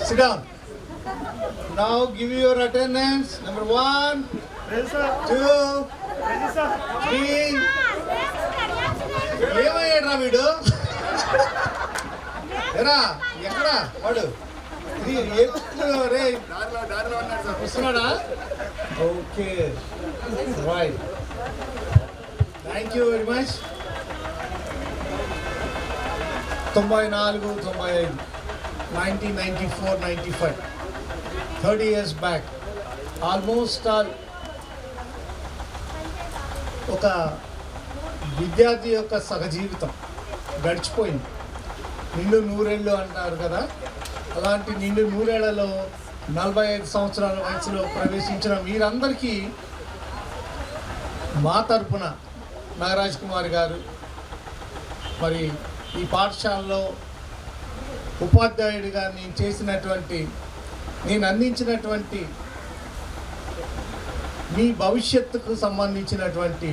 Sit down. Now give your attendance. Number 1, 2, 3. ఏమయ్యాడ్రా వీడు? ఎరా ఎక్కడా వాడు? రే వస్తున్నాడా? Okay right. Thank you very much. 94, 95, 1994, 95, 30 years back, almost all ఒక విద్యార్థి యొక్క సహజీవితం గడిచిపోయింది. నిండు నూరేళ్ళు అంటారు కదా, అలాంటి నిండు నూరేళ్లలో 45 సంవత్సరాల వయసులో ప్రవేశించిన మీరందరికీ మా తరపున నాగరాజ్ కుమార్ గారు, మరి ఈ పాఠశాలలో ఉపాధ్యాయుడిగా నేను అందించినటువంటి మీ భవిష్యత్తుకు సంబంధించినటువంటి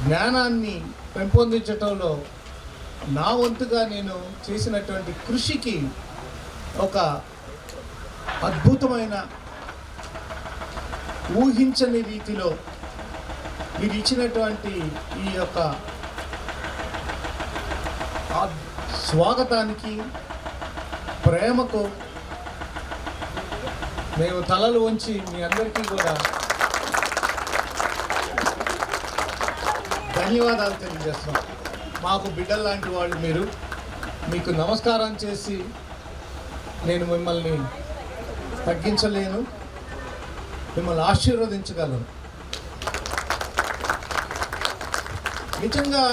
జ్ఞానాన్ని పెంపొందించటంలో నా వంతుగా నేను చేసినటువంటి కృషికి ఒక అద్భుతమైన ఊహించని రీతిలో మీరు ఇచ్చినటువంటి ఈ యొక్క స్వాగతానికి, ప్రేమకు మేము తలలు వంచి మీ అందరికీ కూడా ధన్యవాదాలు తెలియజేస్తున్నాం. మాకు బిడ్డల్లాంటి వాళ్ళు మీరు. మీకు నమస్కారం చేసి నేను మిమ్మల్ని తగ్గించలేను, మిమ్మల్ని ఆశీర్వదించగలను. నిజంగా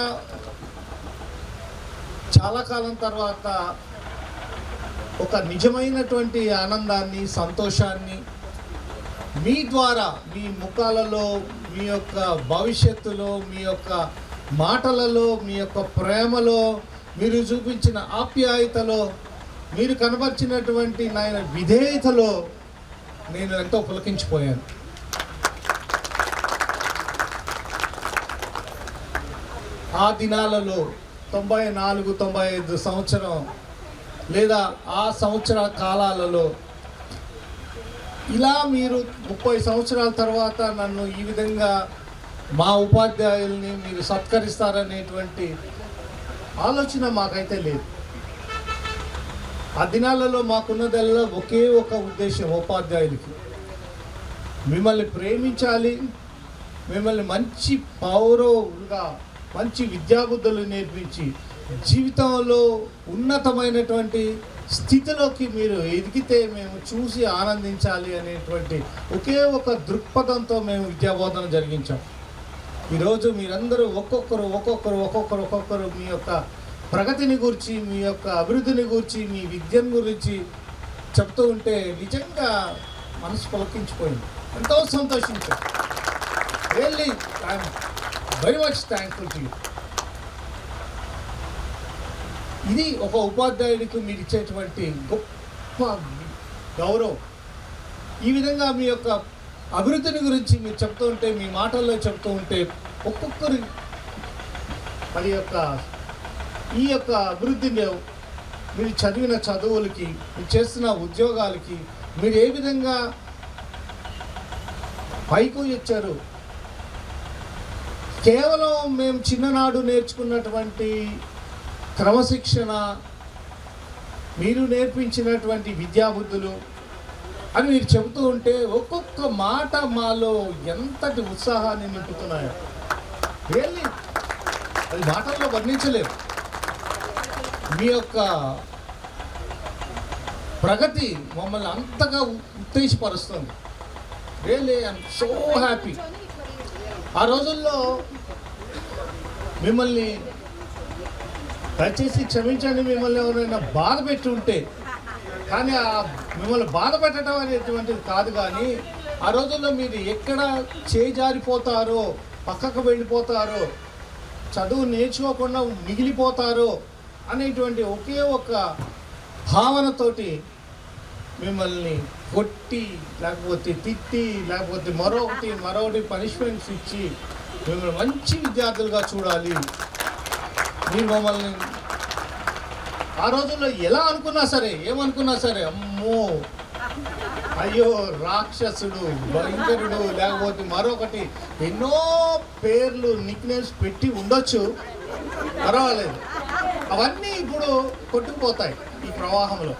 చాలా కాలం తర్వాత ఒక నిజమైనటువంటి ఆనందాన్ని, సంతోషాన్ని మీ ద్వారా, మీ ముఖాలలో, మీ యొక్క భవిష్యత్తులో, మీ యొక్క మాటలలో, మీ యొక్క ప్రేమలో, మీరు చూపించిన ఆప్యాయతలో, మీరు కనబర్చినటువంటి నాయన విధేయతలో నేను ఎంతో పులకించిపోయాను. ఆ దినాలలో 94, 95 సంవత్సరం లేదా ఆ సంవత్సర కాలాలలో ఇలా మీరు 30 సంవత్సరాల తర్వాత నన్ను ఈ విధంగా మా ఉపాధ్యాయుల్ని మీరు సత్కరిస్తారనేటువంటి ఆలోచన మాకైతే లేదు. ఆ దినాలలో మాకున్నదల్లా ఒకే ఒక ఉద్దేశం, ఉపాధ్యాయులకి మిమ్మల్ని ప్రేమించాలి, మిమ్మల్ని మంచి పౌరులుగా, మంచి విద్యాబుద్ధులు నేర్పించి జీవితంలో ఉన్నతమైనటువంటి స్థితిలోకి మీరు ఎదిగితే మేము చూసి ఆనందించాలి అనేటువంటి ఒకే ఒక దృక్పథంతో మేము విద్యాబోధన జరిగించాం. ఈరోజు మీరందరూ ఒక్కొక్కరు మీ యొక్క ప్రగతిని గురించి, మీ యొక్క అభివృద్ధిని గురించి, మీ విద్యను గురించి చెప్తూ ఉంటే నిజంగా మనసు పులకించిపోయింది. ఎంతో సంతోషించాం. Really I'm very much thankful to you. ఇది ఒక ఉపాధ్యాయుడికి మీరు ఇచ్చేటువంటి గొప్ప గౌరవం. ఈ విధంగా మీ యొక్క అభివృద్ధిని గురించి మీరు చెప్తూ ఉంటే, మీ మాటల్లో చెప్తూ ఉంటే, ఒక్కొక్కరి మరి ఈ యొక్క అభివృద్ధిని మీరు చదివిన చదువులకి, మీరు చేస్తున్న ఉద్యోగాలకి మీరు ఏ విధంగా పైకి వచ్చారు. కేవలం మేము చిన్ననాడు నేర్చుకున్నటువంటి క్రమశిక్షణ, మీరు నేర్పించినటువంటి విద్యాబుద్ధులు అని మీరు చెబుతూ ఉంటే ఒక్కొక్క మాట మాలో ఎంతటి ఉత్సాహాన్ని నింపుతున్నాయో రియల్లీ అది మాటల్లో వర్ణించలేవు. మీ యొక్క ప్రగతి మమ్మల్ని అంతగా ఉత్తేజపరుస్తుంది. Really I'm so happy. ఆ రోజుల్లో మిమ్మల్ని దయచేసి క్షమించండి, మిమ్మల్ని ఎవరైనా బాధ పెట్టి ఉంటే, కానీ మిమ్మల్ని బాధ పెట్టడం అనేటువంటిది కాదు. కానీ ఆ రోజుల్లో మీరు ఎక్కడ చేజారిపోతారో, పక్కకు వెళ్ళిపోతారో, చదువు నేర్చుకోకుండా మిగిలిపోతారో అనేటువంటి ఒకే ఒక భావనతోటి మిమ్మల్ని కొట్టి, లేకపోతే తిట్టి, లేకపోతే మరొకటి పనిష్మెంట్స్ ఇచ్చి మిమ్మల్ని మంచి విద్యార్థులుగా చూడాలి, మీరు మమ్మల్ని ఆ రోజుల్లో ఎలా అనుకున్నా సరే, ఏమనుకున్నా సరే, అమ్మో అయ్యో రాక్షసుడు, భయంకరుడు, లేకపోతే మరొకటి ఎన్నో పేర్లు నిక్నేమ్స్ పెట్టి ఉండొచ్చు, పర్వాలేదు. అవన్నీ ఇప్పుడు కొట్టుకుపోతాయి ఈ ప్రవాహంలో.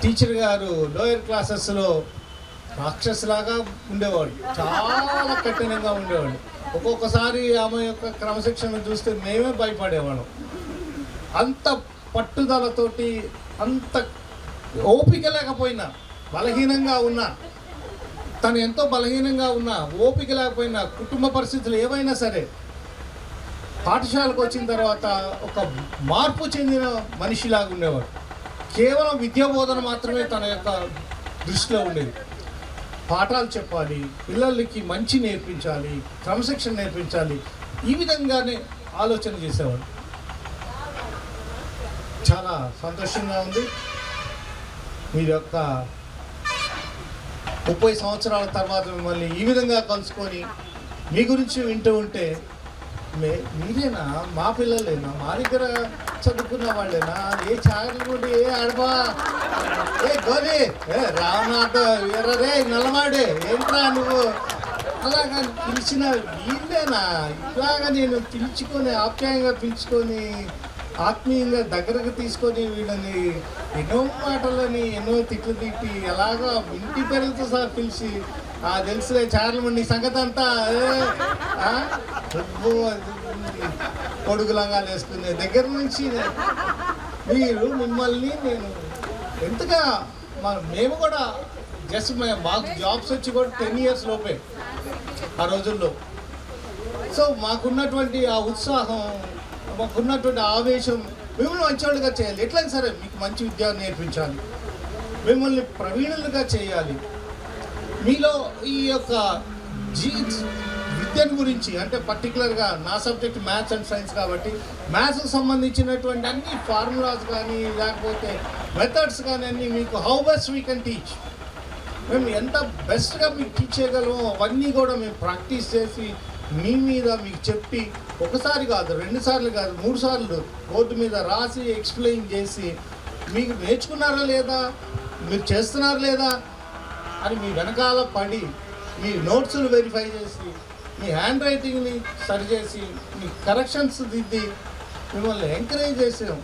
టీచర్ గారు లోయర్ క్లాసెస్లో రాక్షసులాగా ఉండేవాడు, చాలా కఠినంగా ఉండేవాడు. ఒక్కొక్కసారి ఆమె యొక్క క్రమశిక్షణ చూస్తే మేమే భయపడేవాళ్ళం. అంత పట్టుదలతోటి, అంత ఓపిక లేకపోయినా, బలహీనంగా ఉన్నా, తను ఎంతో బలహీనంగా ఉన్నా, ఓపిక లేకపోయినా, కుటుంబ పరిస్థితులు ఏవైనా సరే, పాఠశాలకు వచ్చిన తర్వాత ఒక మార్పు చెందిన మనిషిలాగా ఉండేవాడు. కేవలం విద్యా బోధన మాత్రమే తన యొక్క దృష్టిలో ఉండేది. పాఠాలు చెప్పాలి, పిల్లలకి మంచి నేర్పించాలి, క్రమశిక్షణ నేర్పించాలి, ఈ విధంగానే ఆలోచన చేసేవాడు. చాలా సంతోషంగా ఉంది. మీరు యొక్క 30 సంవత్సరాల తర్వాత మిమ్మల్ని ఈ విధంగా కలుసుకొని మీ గురించి వింటూ ఉంటే, మీరేనా మా పిల్లలేనా, మా దగ్గర చదువుకున్న వాళ్ళేనా, ఏ చాగలగుండి, ఏ అడపా, ఏ గోరి, ఏ రామనాథ్, ఎర్రరే నల్లమాడే, ఏంట్రా నువ్వు అలాగా పిలిచిన వీళ్ళేనా? ఇలాగా నేను పిలుచుకొని, ఆప్యాయంగా పిలుచుకొని, ఆత్మీయంగా దగ్గరకు తీసుకొని వీళ్ళని ఎన్నో మాటలని, ఎన్నో తిట్లు తిట్టి, ఎలాగా ఇంటి పేరుతో సహా పిలిచి, తెలుసులే చార్లమండి సంగతి అంతా, పొడుగు లంగాలు వేసుకునే దగ్గర నుంచి మిమ్మల్ని నేను ఎంతగా మేము కూడా జస్ట్ మాకు జాబ్స్ వచ్చి కూడా 10 years లోపే ఆ రోజుల్లో. సో మాకున్నటువంటి ఆ ఉత్సాహం, మాకున్నటువంటి ఆవేశం, మిమ్మల్ని మంచివాళ్ళుగా చేయాలి, ఎట్లయినా సరే మీకు మంచి విద్య నేర్పించాలి, మిమ్మల్ని ప్రవీణులుగా చేయాలి. మీలో ఈ యొక్క విద్యను గురించి, అంటే పర్టికులర్గా నా సబ్జెక్ట్ మ్యాథ్స్ అండ్ సైన్స్ కాబట్టి మ్యాథ్స్కి సంబంధించినటువంటి అన్ని ఫార్ములాస్ కానీ, లేకపోతే మెథడ్స్ కానీ అన్నీ మీకు how best we can teach, మేము ఎంత బెస్ట్గా మీకు టీచ్ చేయగలమో అవన్నీ కూడా మేము ప్రాక్టీస్ చేసి మీ మీద మీకు చెప్పి, ఒకసారి కాదు, 2 సార్లు కాదు, 3 సార్లు బోర్డు మీద రాసి ఎక్స్ప్లెయిన్ చేసి, మీకు నేర్చుకున్నారా లేదా, మీరు చేస్తున్నారా లేదా అని మీ వెనకాల పడి, మీ నోట్స్లు వెరిఫై చేసి, మీ హ్యాండ్ రైటింగ్ని సరిచేసి, మీ కరెక్షన్స్ దిద్ది మిమ్మల్ని ఎంకరేజ్ చేసాం.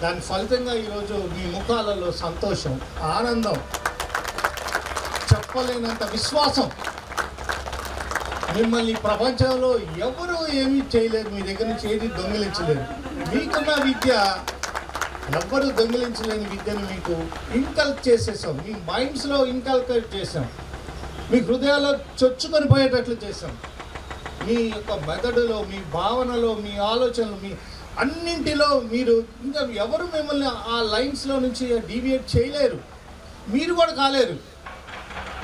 దాని ఫలితంగా ఈరోజు మీ ముఖాలలో సంతోషం, ఆనందం, చెప్పలేనంత విశ్వాసం. మిమ్మల్ని ప్రపంచంలో ఎవరు ఏమీ చేయలేరు, మీ దగ్గర నుంచి ఏది దొంగిలించలేరు. మీకున్న విద్య ఎవ్వరు దొంగిలించలేని విద్యను మీకు ఇన్కల్క్ చేసేసాం, మీ మైండ్స్లో ఇన్కల్కేట్ చేసాం, మీ హృదయాల్లో చొచ్చుకొని పోయేటట్లు చేసాం. మీ యొక్క మెదడులో, మీ భావనలో, మీ ఆలోచనలు, మీ అన్నింటిలో మీరు ఇంకా ఎవరు మిమ్మల్ని ఆ లైన్స్లో నుంచి డీవియేట్ చేయలేరు, మీరు కూడా కాలేరు.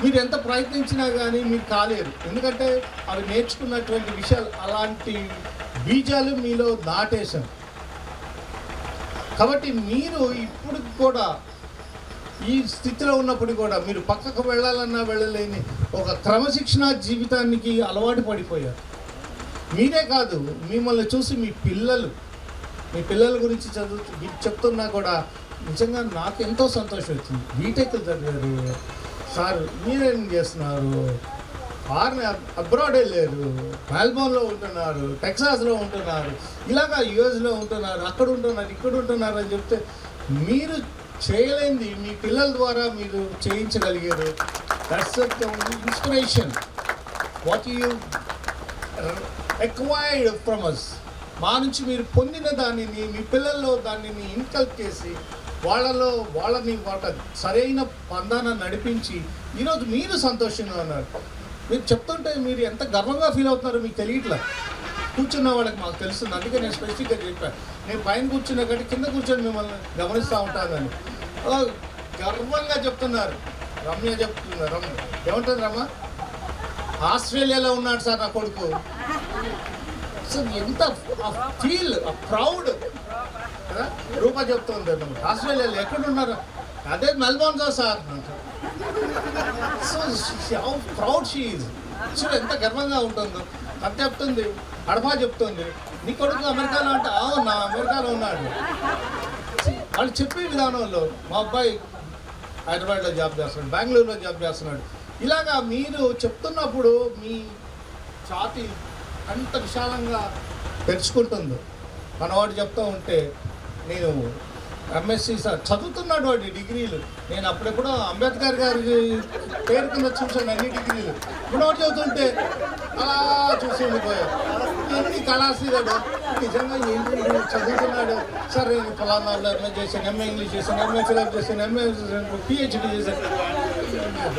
మీరు ఎంత ప్రయత్నించినా కానీ మీరు కాలేరు, ఎందుకంటే అవి నేర్చుకున్నటువంటి విషయాలు అలాంటి బీజాలు మీలో నాటేశాం. కాబట్టి మీరు ఇప్పుడు కూడా ఈ స్థితిలో ఉన్నప్పుడు కూడా మీరు పక్కకు వెళ్ళాలన్నా వెళ్ళలేని ఒక క్రమశిక్షణ జీవితానికి అలవాటు పడిపోయారు. మీరే కాదు, మిమ్మల్ని చూసి మీ పిల్లల గురించి చెప్తున్నా కూడా నిజంగా నాకు ఎంతో సంతోషం వచ్చింది. బీటెక్ చదివారు సార్, మీరేం చేస్తున్నారు, అబ్రాడ్ వెళ్ళారు, మెల్బోర్న్లో ఉంటున్నారు, టెక్సాస్లో ఉంటున్నారు, ఇలాగా యుఎస్లో ఉంటున్నారు, అక్కడ ఉంటున్నారు, ఇక్కడ ఉంటున్నారు అని చెప్తే, మీరు చేయలేంది మీ పిల్లల ద్వారా మీరు చేయించగలిగారు. That's inspiration what you acquired from us. మా నుంచి మీరు పొందిన దానిని మీ పిల్లల్లో దానిని ఇన్కల్క్ చేసి వాళ్ళని సరైన పందాన నడిపించి ఈరోజు మీరు సంతోషంగా ఉన్నారు. మీరు చెప్తుంటే మీరు ఎంత గర్వంగా ఫీల్ అవుతున్నారో మీకు తెలియట్లా. కూర్చున్న వాళ్ళకి మాకు తెలుస్తుంది, అందుకే నేను స్పెసిఫిక్గా చెప్పాను. నేను పైన కూర్చున్న కంటే కింద కూర్చొని మిమ్మల్ని గమనిస్తూ ఉంటానని గర్వంగా చెప్తున్నారు. రమ్య చెప్తున్నారు, రమ్య ఏమంటుంది రమ్య, ఆస్ట్రేలియాలో ఉన్నాడు సార్ నా కొడుకు. సో ఎంత ఫీల్ ప్రౌడ్ కదా. రూపా చెప్తుంది, ఆస్ట్రేలియాలో ఎక్కడున్నారు, అదే మెల్బోర్న్లో sir. So how proud she is. So ఎంత గర్వంగా ఉంటుందో అది చెప్తుంది. అడపా చెప్తుంది, నీ కొడుకు అమెరికాలో అంటే నా అమెరికాలో ఉన్నాడు. వాళ్ళు చెప్పే విధానంలో మా అబ్బాయి హైదరాబాద్లో జాబ్ చేస్తున్నాడు, బెంగళూరులో జాబ్ చేస్తున్నాడు. ఇలాగా మీరు చెప్తున్నప్పుడు మీ ఛాతి అంత విశాలంగా తెరుచుకుంటుంది. మనవాడు చెప్తూ ఉంటే నేను ఎంఎస్సి సార్ చదువుతున్నాడు వాడి డిగ్రీలు. నేను అప్పుడెప్పుడో అంబేద్కర్ గారి పేరు కింద చూసాను అన్ని డిగ్రీలు. మనవాడు చదువుతుంటే అలా చూసి ఉండిపోయాడు. ఎన్ని కళాశ్రీగాడు నిజంగా ఏంటి చదువుతున్నాడు సార్. నేను ఫలానాలో ఎంఏ చేశాను, ఎంఏ ఇంగ్లీష్ చేశాను, ఎంఏ ఫిలప్ చేశాను, ఎంఏ పిహెచ్డి చేశాను.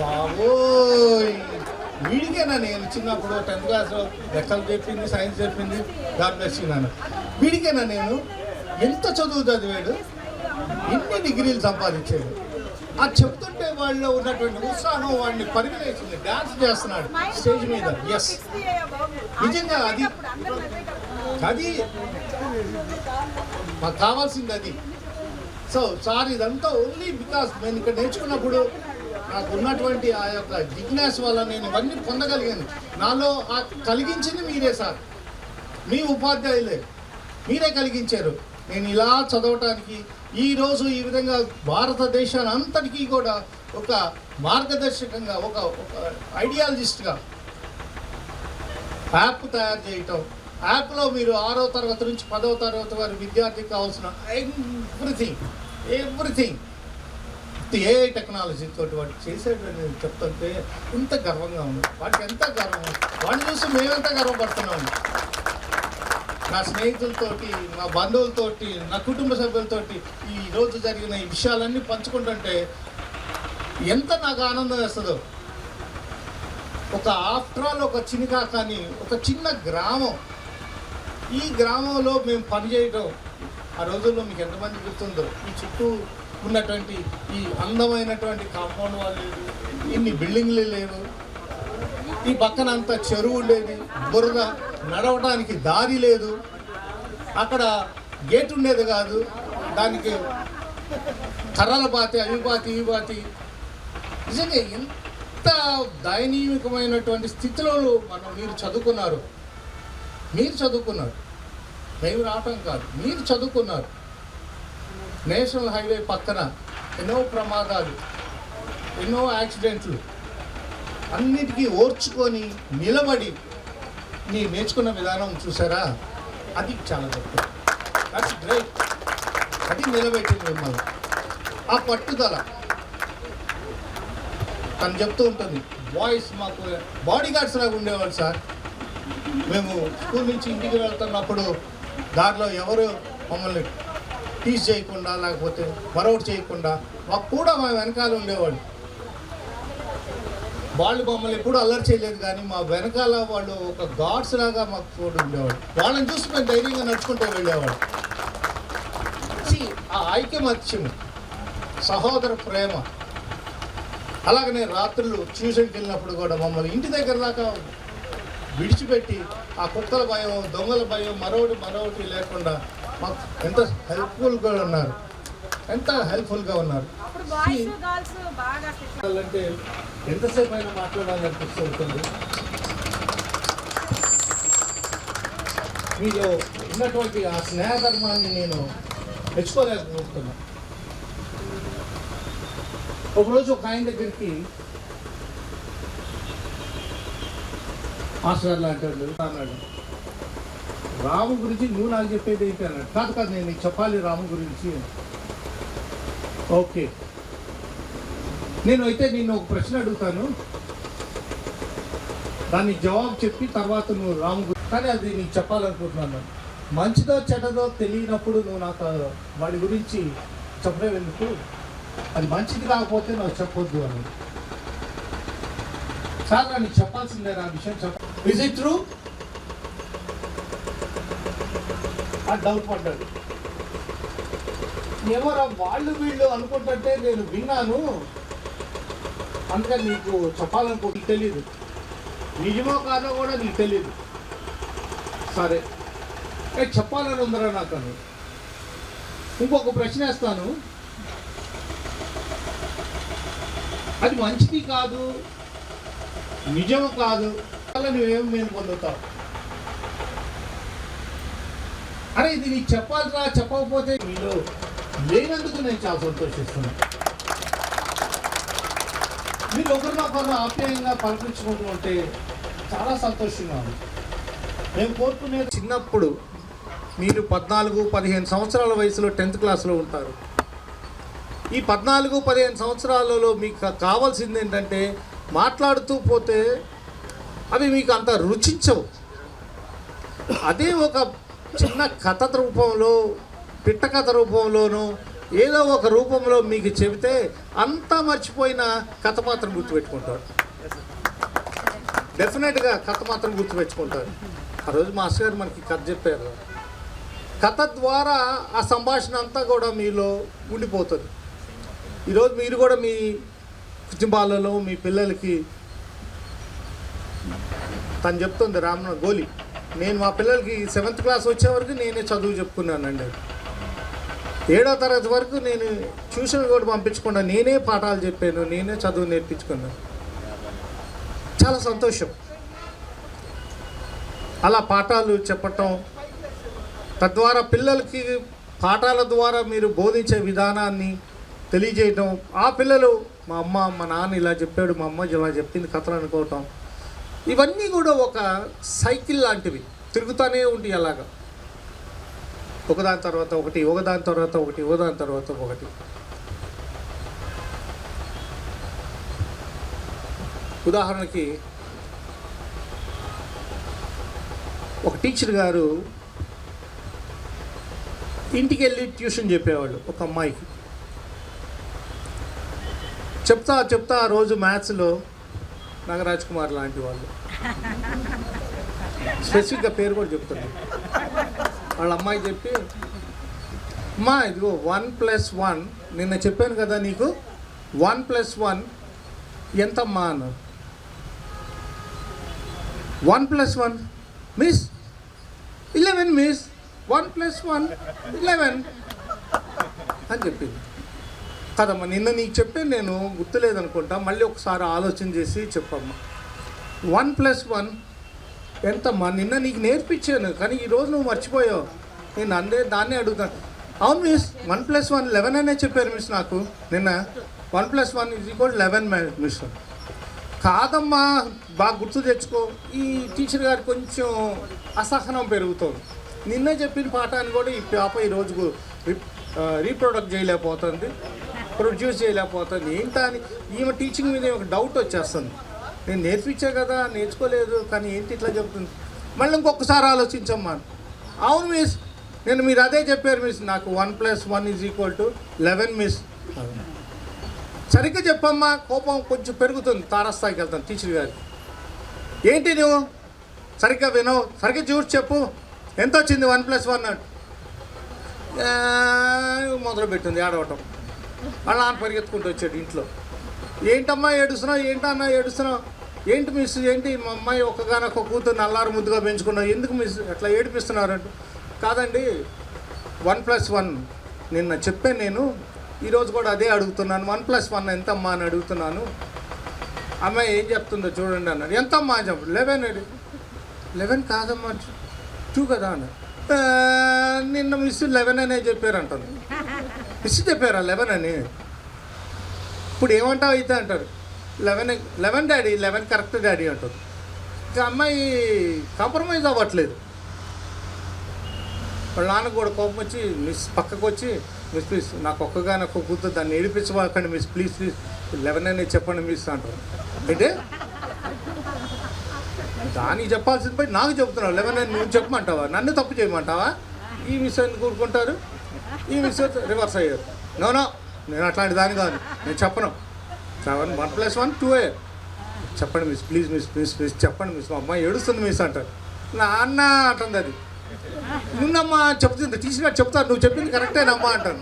బాబోయ్, వీడికేనా నేను చిన్నప్పుడు 10th క్లాస్లో లెక్కలు చెప్పింది, సైన్స్ చెప్పింది, గాడ్ బ్లెస్ యు నాన్న. వీడికేనా నేను ఎంత చదువు చదివాడు, ఎన్ని డిగ్రీలు సంపాదించాడు. అది చెప్తుంటే వాళ్ళు ఉన్నటువంటి ఉత్సాహం వాడిని పరిగణించింది. డ్యాన్స్ చేస్తున్నాడు స్టేజ్ మీద. ఎస్, నిజంగా అది అది మాకు కావాల్సింది అది. సో సార్ ఇదంతా ఓన్లీ బికాస్ నేను ఇక్కడ నేర్చుకున్నప్పుడు నాకు ఉన్నటువంటి ఆ యొక్క జిజ్ఞాస వల్ల నేను ఇవన్నీ పొందగలిగాను. నాలో ఆ కలిగించింది మీరే సార్, మీ ఉపాధ్యాయులే, మీరే కలిగించారు నేను ఇలా చదవటానికి. ఈరోజు ఈ విధంగా భారతదేశాన్ని అంతటికీ కూడా ఒక మార్గదర్శకంగా, ఒక ఐడియాలజిస్ట్గా యాప్ తయారు చేయటం. యాప్లో మీరు 6వ తరగతి నుంచి 10వ తరగతి వారి విద్యార్థికి కావాల్సిన ఎవ్రీథింగ్ ఏఐ టెక్నాలజీ తోటి వాటి చేసేటని చెప్తుంటే ఎంత గర్వంగా ఉంది. వాటికి ఎంత గర్వం, వాడిని చూసి మేమెంత గర్వపడుతున్నాము. నా స్నేహితులతోటి, నా బంధువులతోటి, నా కుటుంబ సభ్యులతోటి ఈరోజు జరిగిన ఈ విషయాలన్నీ పంచుకుంటుంటే ఎంత నాకు ఆనందం వేస్తుందో. ఒక ఆఫ్టర్ ఆల్ ఒక చినికా కానీ ఒక చిన్న గ్రామం, ఈ గ్రామంలో మేము పనిచేయడం ఆ రోజుల్లో మీకు ఎంతమంది గుర్తుందో. ఈ చుట్టూ ఉన్నటువంటి ఈ అందమైనటువంటి కాంపౌండ్ వాళ్ళు లేవు, ఇన్ని బిల్డింగ్లు లేవు, ఈ పక్కన అంతా చెరువు ఉండేది, బురద, నడవడానికి దారి లేదు, అక్కడ గేట్ ఉండేది కాదు, దానికి కర్రల పాతి, అవి పాతి, ఇవి పాతి. నిజంగా ఎంత దయనీయమైనటువంటి స్థితిలో మీరు చదువుకున్నారు. మేము రావటం కాదు, మీరు చదువుకున్నారు. నేషనల్ హైవే పక్కన ఎన్నో ప్రమాదాలు, ఎన్నో యాక్సిడెంట్లు, అన్నిటికీ ఓర్చుకొని నిలబడి మీరు నేర్చుకున్న విధానం చూసారా, అది చాలా గొప్ప. That's great. అది నిలబెట్టింది మిమ్మల్ని. ఆ పట్టుదల తను చెప్తూ ఉంటుంది. బాయ్స్ మాకు బాడీ గార్డ్స్ లాగా ఉండేవాళ్ళు సార్. మేము స్కూల్ నుంచి ఇంటికి వెళ్తున్నప్పుడు దారిలో ఎవరు మమ్మల్ని టీచ్ చేయకుండా, లేకపోతే మరొకటి చేయకుండా మాకు కూడా మా వెనకాల ఉండేవాళ్ళు. వాళ్ళు మమ్మల్ని ఎప్పుడు అల్లరి చేయలేదు, కానీ మా వెనకాల వాళ్ళు ఒక గాడ్స్ లాగా మాకు తోడు ఉండేవాళ్ళు. వాళ్ళని చూసి మేము ధైర్యంగా నడుచుకుంటూ వెళ్ళేవాళ్ళు. ఆ ఐక్యమత్యం, సహోదర ప్రేమ. అలాగనే రాత్రులు ట్యూషన్కి వెళ్ళినప్పుడు కూడా మమ్మల్ని ఇంటి దగ్గర దాకా విడిచిపెట్టి ఆ కుక్కల భయం, దొంగల భయం, మరొకటి లేకుండా మాకు ఎంత హెల్ప్ఫుల్గా ఉన్నారు. అంటే ఎంతసేపు అయినా మాట్లాడాలనిపిస్తూ ఉంటుంది. మీలో ఉన్నటువంటి ఆ స్నేహధర్మాన్ని నేను మెచ్చుకోలేకపోతున్నా. ఒకరోజు ఒక ఆయన దగ్గరికి మాస్టర్ లాంటి అన్నాడు, రాము గురించి నువ్వు నాకు చెప్పేది ఏంటి అన్నాడు. కాదు నేను నీకు చెప్పాలి రాము గురించి. ఓకే, నేను ఒక ప్రశ్న అడుగుతాను, దానికి జవాబు చెప్పి తర్వాత నువ్వు రాము కానీ అది నీకు చెప్పాలనుకుంటున్నాను. మంచిదో చెడ్డదో తెలియనప్పుడు నువ్వు నాకు వాడి గురించి చెప్పలేవు ఎందుకు, అది మంచిది కాకపోతే నాకు చెప్పొద్దు అని. సార్ నాకు చెప్పాల్సిందే ఆ విషయం చెప్ప. Is it true? అది డౌట్ పడ్డాడు. ఎవరో వాళ్ళు వీళ్ళు అనుకుంటుంటే నేను విన్నాను, అందుకని నీకు చెప్పాలనుకో. నీకు తెలీదు, నిజమో కాదో కూడా నీకు తెలీదు. సరే, చెప్పాలని ఉందరా నాకు అని. ఇంకొక ప్రశ్న వేస్తాను, అది మంచిది కాదు, నిజము కాదు, అలా నువ్వేం నేను పొందుతావు. అరే ఇది నీకు చెప్పాలిరా, చెప్పకపోతే మీలో లేనందుకు నేను చాలా సంతోషిస్తున్నాను. మీరు ఒకరినొకరు ఆప్యాయంగా పలకరించుకుంటూ ఉంటే చాలా సంతోషంగా ఉంది. మేము కోరుకునేది చిన్నప్పుడు మీరు 14-15 సంవత్సరాల వయసులో 10th క్లాస్లో ఉంటారు. ఈ 14-15 సంవత్సరాలలో మీకు కావాల్సింది ఏంటంటే మాట్లాడుతూ పోతే అవి మీకు అంత రుచించవు. అదే ఒక చిన్న కథ రూపంలో, పిట్ట కథ రూపంలోనూ ఏదో ఒక రూపంలో మీకు చెబితే అంతా మర్చిపోయిన కథ మాత్రం గుర్తుపెట్టుకుంటారు. డెఫినెట్గా కథ మాత్రం గుర్తుపెట్టుకుంటారు. ఆ రోజు మాస్టర్ గారు మనకి కథ చెప్పారు. కథ ద్వారా ఆ సంభాషణ అంతా కూడా మీలో ఉండిపోతుంది. ఈరోజు మీరు కూడా మీ కుటుంబాలలో మీ పిల్లలకి తను చెప్తుంది రామన గోలి, నేను మా పిల్లలకి 7th క్లాస్ వచ్చే వరకు నేనే చదువు చెప్పుకున్నానండి. 7వ తరగతి వరకు నేను ట్యూషన్ కూడా పంపించకుండా నేనే పాఠాలు చెప్పాను, నేనే చదువు నేర్పించుకున్నాను. చాలా సంతోషం అలా పాఠాలు చెప్పటం. తద్వారా పిల్లలకి పాఠాల ద్వారా మీరు బోధించే విధానాన్ని తెలియజేయటం. ఆ పిల్లలు మా అమ్మ మా నాన్న ఇలా చెప్పాడు, మా అమ్మ ఇలా చెప్పింది కథలు అనుకోవటం. ఇవన్నీ కూడా ఒక సైకిల్ లాంటివి, తిరుగుతూనే ఉంటాయి. అలాగా ఒకదాని తర్వాత ఒకటి, ఒకదాని తర్వాత ఒకటి, ఒకదాని తర్వాత ఒకటి. ఉదాహరణకి ఒక టీచర్ గారు ఇంటికి వెళ్ళి ట్యూషన్ చెప్పేవాళ్ళు ఒక అమ్మాయికి. చెప్తా ఆ రోజు మ్యాథ్స్లో నాగరాజ్ కుమార్ లాంటి వాళ్ళు, స్పెసిఫిక్గా పేరు కూడా చెప్తాను, వాళ్ళ అమ్మాయి చెప్పి, అమ్మా ఇదిగో 1+1 నిన్న చెప్పాను కదా నీకు, 1+1 ఎంతమ్మా అన్న. 1+1 మిస్ 11 మిస్, 1+1 11 అని చెప్పింది. కదమ్మా నిన్న నీకు చెప్పాను, నేను గుర్తులేదనుకుంటా, మళ్ళీ ఒకసారి ఆలోచన చేసి చెప్పమ్మా. 1+1 ఎంతమ్మా, నిన్న నీకు నేర్పించాను కానీ ఈరోజు నువ్వు మర్చిపోయావు. నేను దాన్నే అడుగుతాను. అవును మిస్ 1+1 11 అనే చెప్పారు మిస్ నాకు నిన్న. 1+1 = 11 మిస్. కాదమ్మా బాగా గుర్తు తెచ్చుకో. ఈ టీచర్ గారు కొంచెం అసహనం పెరుగుతుంది. నిన్న చెప్పిన పాఠాన్ని కూడా ఈ పాప ఈరోజు రీప్రొడక్ట్ చేయలేకపోతుంది, ప్రొడ్యూస్ చేయలేకపోతుంది. ఏంటా అని ఈమె టీచింగ్ మీద ఒక డౌట్ వచ్చేస్తుంది. నేను నేర్పించా కదా, నేర్చుకోలేదు, కానీ ఏంటి ఇట్లా చెప్తుంది. మళ్ళీ ఇంకొకసారి ఆలోచించమ్మా. అవును మిస్ నేను మీరు అదే చెప్పారు మిస్ నాకు, 1+1 = 11 మిస్. సరిగ్గా చెప్పమ్మా. కోపం కొంచెం పెరుగుతుంది, తారస్థాయికి వెళ్తాను టీచర్ గారికి. ఏంటి నువ్వు సరిగ్గా వినవు, సరిగ్గా చూసి చెప్పు, ఎంత వచ్చింది 1+1 అంటే మొదలుపెట్టింది ఏడవటం. వాళ్ళ నాన్న పరిగెత్తుకుంటూ వచ్చాడు ఇంట్లో. ఏంటమ్మా ఏడుస్తున్నావు, ఏంటన్నా ఏడుస్తున్నావు, ఏంటి మిస్, ఏంటి మా అమ్మాయి ఒక్కగానొక్క కూతురు నల్లారు ముద్దుగా పెంచుకున్నావు, ఎందుకు మిస్ అట్లా ఏడిపిస్తున్నారంట. కాదండి 1+1 నిన్న చెప్పాను నేను, ఈరోజు కూడా అదే అడుగుతున్నాను, 1+1 ఎంతమ్మా అని అడుగుతున్నాను. అమ్మాయి ఏం చెప్తుందో చూడండి అన్నాడు. ఎంతమ్మా అని చెప్పు. 11 కాదమ్మా 2 కదా అన్నాడు. నిన్న మిస్ 11 అనే చెప్పారంటాను. మిస్ చెప్పారా 11 అని? ఇప్పుడు ఏమంటావు అయితే అంటారు. 11 డాడీ, 11 కరెక్ట్ డాడీ అంటారు. ఇంకా అమ్మాయి కాంప్రమైజ్ అవ్వట్లేదు. వాళ్ళ నాన్నకు కూడా కోపం వచ్చి మిస్ పక్కకు వచ్చి, మిస్ ప్లీజ్ నాకు ఒక్కగానొక్క కూతురు, దాన్ని ఏడిపించవాకండి మిస్, ప్లీజ్ 11 అనే చెప్పండి మిస్ అంటారు. అంటే దానికి చెప్పాల్సింది పోయి నాకు చెప్తున్నావు 11 అని నువ్వు చెప్పమంటావా, నన్ను తప్పు చేయమంటావా? ఈ మిస్ ఎందుకు కూరుకుంటారు, ఈ మిస్ రివర్స్ అయ్యారు. నో నేను అట్లాంటి దాని కాదు, నేను చెప్పను. 1+1 2 చెప్పండి మిస్, ప్లీజ్ మిస్ చెప్పండి మిస్, మా అమ్మాయి ఏడుస్తుంది మిస్ అంటారు. నాన్న అంటుంది. అది ముందమ్మా చెప్తుంది, టీచర్ గారు చెప్తారు, నువ్వు చెప్పింది కరెక్టేనమ్మా అంటాను.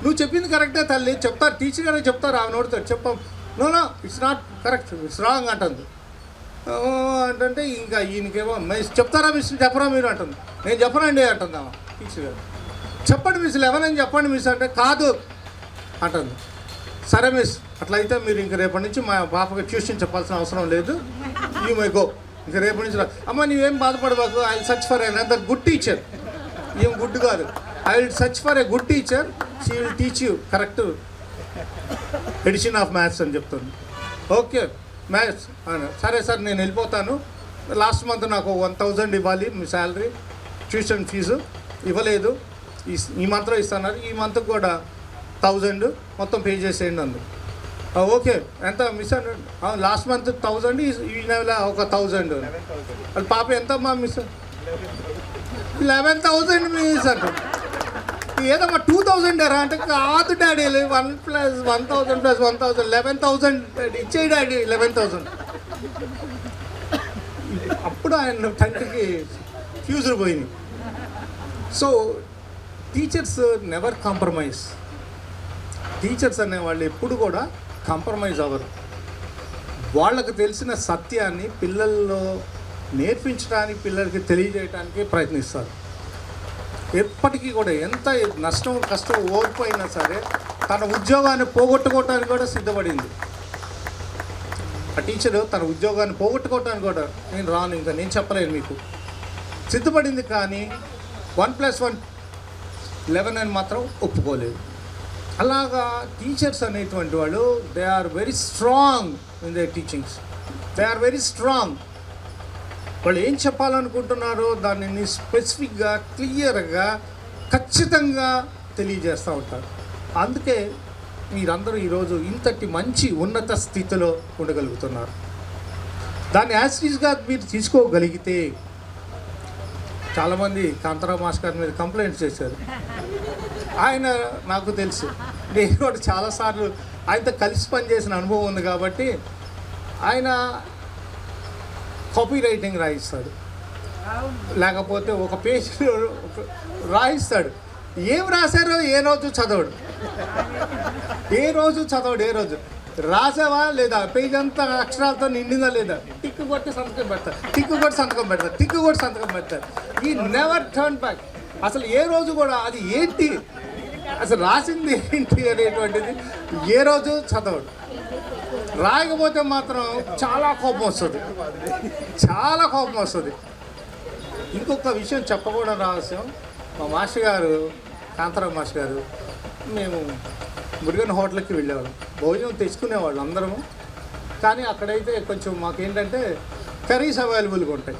నువ్వు చెప్పింది కరెక్టే తల్లి చెప్తారు, టీచర్ గారే చెప్తారు, ఆమె నోడుతారు. చెప్పం no it's not correct, it's wrong అంటుంది. అంటే ఇంకా ఈయనకేమో మిస్ చెప్తారా మిస్, చెప్పరా మీరు అంటుంది. నేను చెప్పనండి అంటుంది ఆమె టీచర్ గారు. చెప్పండి మిస్ 11 అని చెప్పండి మిస్ అంటే కాదు అంటుంది. సరే మిస్ అట్లయితే మీరు ఇంక రేపటి నుంచి మా పాపకి ట్యూషన్ చెప్పాల్సిన అవసరం లేదు, యూ మే గో. ఇంక రేపటి నుంచి అమ్మ నీవేం బాధపడబాకు, I search for another good teacher. ఏం గుడ్ కాదు. I will search for a good teacher, she will teach you correct edition of maths అని చెప్తుంది. ఓకే మ్యాథ్స్ సరే సార్ నేను వెళ్ళిపోతాను, లాస్ట్ మంత్ నాకు 1000 ఇవ్వాలి మీ శాలరీ, ట్యూషన్ ఫీజు ఇవ్వలేదు, ఈ మంత్లో ఇస్తున్నారు, ఈ మంత్ కూడా 1000 మొత్తం పే చేసేయండి అందు. ఓకే ఎంత మిస్ అన్నాడు, లాస్ట్ మంత్ 1000, ఈ నెల ఒక 1000. వాళ్ళ పాప ఎంతమ్మా మిస్, 11,000 మిస్ అంట. ఏదమ్మా 2000 ఎరా అంటే కాదు డాడీ, 1 + 1000 + 1000 11,000 ఇచ్చేయి డాడీ 11,000. అప్పుడు ఆయన తండ్రికి ఫ్యూజర్ పోయింది. So teachers never compromise. Teachers అనేవాళ్ళు ఎప్పుడు కూడా కాంప్రమైజ్ అవ్వరు. వాళ్ళకు తెలిసిన సత్యాన్ని పిల్లల్లో నేర్పించడానికి, పిల్లలకి తెలియజేయడానికి ప్రయత్నిస్తారు. ఎప్పటికీ కూడా ఎంత నష్టం కష్టం ఓడిపోయినా సరే తన ఉద్యోగాన్ని పోగొట్టుకోవటానికి కూడా సిద్ధపడింది. ఆ టీచరు తన ఉద్యోగాన్ని పోగొట్టుకోవటానికి కూడా నేను రాను, ఇంకా నేను చెప్పలేను మీకు, సిద్ధపడింది. కానీ 1 + 1 11 అని మాత్రం ఒప్పుకోలేదు. అలాగా టీచర్స్ అనేటువంటి వాళ్ళు they are very strong in their teachings, they are very strong. వాళ్ళు ఏం చెప్పాలనుకుంటున్నారో దానిని స్పెసిఫిక్గా క్లియర్గా ఖచ్చితంగా తెలియజేస్తూ ఉంటారు. అందుకే మీరందరూ ఈరోజు ఇంతటి మంచి ఉన్నత స్థితిలో ఉండగలుగుతున్నారు. దాన్ని యాస్టీస్గా మీరు తీసుకోగలిగితే, చాలామంది కాంతారావు మాస్టర్ మీద కంప్లైంట్ చేశారు. ఆయన నాకు తెలుసు, నేను కూడా చాలాసార్లు ఆయనతో కలిసి పనిచేసిన అనుభవం ఉంది కాబట్టి ఆయన కాపీ రైటింగ్ రాయిస్తాడు, లేకపోతే ఒక పేజ్ రాయిస్తాడు. ఏం రాశారో ఏ రోజు చదవడు, ఏ రోజు రాసావా లేదా, పేజ్ అంతా అక్షరాలతో నిండిందా లేదా, టిక్కు కొట్టి సంతకం పెడతారు. ఈ నెవర్ టర్న్ బ్యాక్. అసలు ఏ రోజు కూడా అది ఏంటి, అసలు రాసింది ఏంటి అనేటువంటిది ఏ రోజు చదవడు. రాయకపోతే మాత్రం చాలా కోపం వస్తుంది. ఇంకొక విషయం చెప్పకూడదు రహస్యం, మా మాస్టర్ గారు, కాంతారావు మాస్టర్ గారు, మేము మురుగన్ హోటల్కి వెళ్ళేవాళ్ళం, భోజనం తెచ్చుకునేవాళ్ళు అందరము. కానీ అక్కడైతే కొంచెం మాకేంటంటే కర్రీస్ అవైలబుల్గా ఉంటాయి.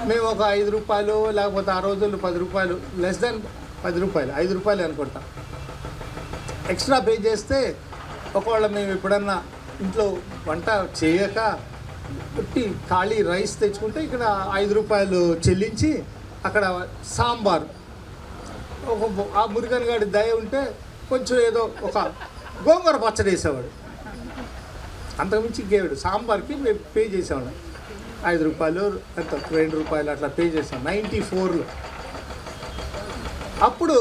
మేము ఒక 5 రూపాయలు, లేకపోతే ఆ రోజుల్లో 10 రూపాయలు, లెస్ దెన్ 10 రూపాయలు, 5 రూపాయలు అనుకుంటా ఎక్స్ట్రా పే చేస్తే, ఒకవేళ మేము ఎప్పుడన్నా ఇంట్లో వంట చేయక ఉట్టి ఖాళీ రైస్ తెచ్చుకుంటే ఇక్కడ 5 రూపాయలు చెల్లించి అక్కడ సాంబార్, ఒక ఆ మురుగన్ గారి దయ ఉంటే కొంచెం ఏదో ఒక గోంగూర పచ్చడి వేసేవాడు, అంతకుమించి ఇంకేవాడు. సాంబార్కి మేము పే చేసేవాళ్ళం 5 రూపాయలు, ఎంత 2 రూపాయలు అట్లా పే చేసాం 94లో. అప్పుడు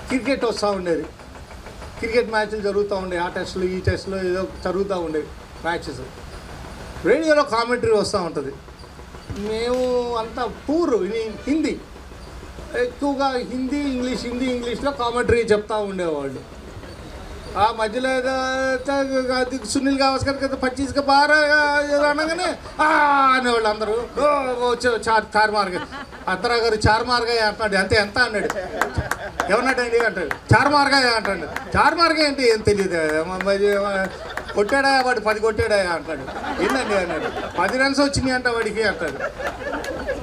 క్రికెట్ వస్తూ ఉండేది, క్రికెట్ మ్యాచ్లు జరుగుతూ ఉండేవి, ఆ టెస్టులు ఈ టెస్టులు ఏదో జరుగుతూ ఉండేవి మ్యాచెస్. రేడియోలో కామెంటరీ వస్తూ ఉంటుంది. మేము అంతా పూర్ హిందీ, ఎక్కువగా హిందీ ఇంగ్లీష్లో కామెంటరీ చెప్తూ ఉండేవాళ్ళు. ఆ మధ్యలో ఏదో సునీల్ గావస్కర్ కదా 25 బాగా ఏదో అనగానే అనేవాళ్ళు అందరూ, వచ్చే చార్మార్గా అత్తరా గారు చార్మార్గా అంటున్నాడు. అంతే ఎంత అన్నాడు, ఏమన్నాడండి అంటాడు, చార్మార్గా అంటాడు. చార్మార్గా ఏంటి ఏం తెలియదు, కొట్టాడా వాడు 10 కొట్టాడా అంటాడు. ఏంటండి అన్నాడు, 10 రన్స్ వచ్చినాయి అంట వాడికి అంటాడు.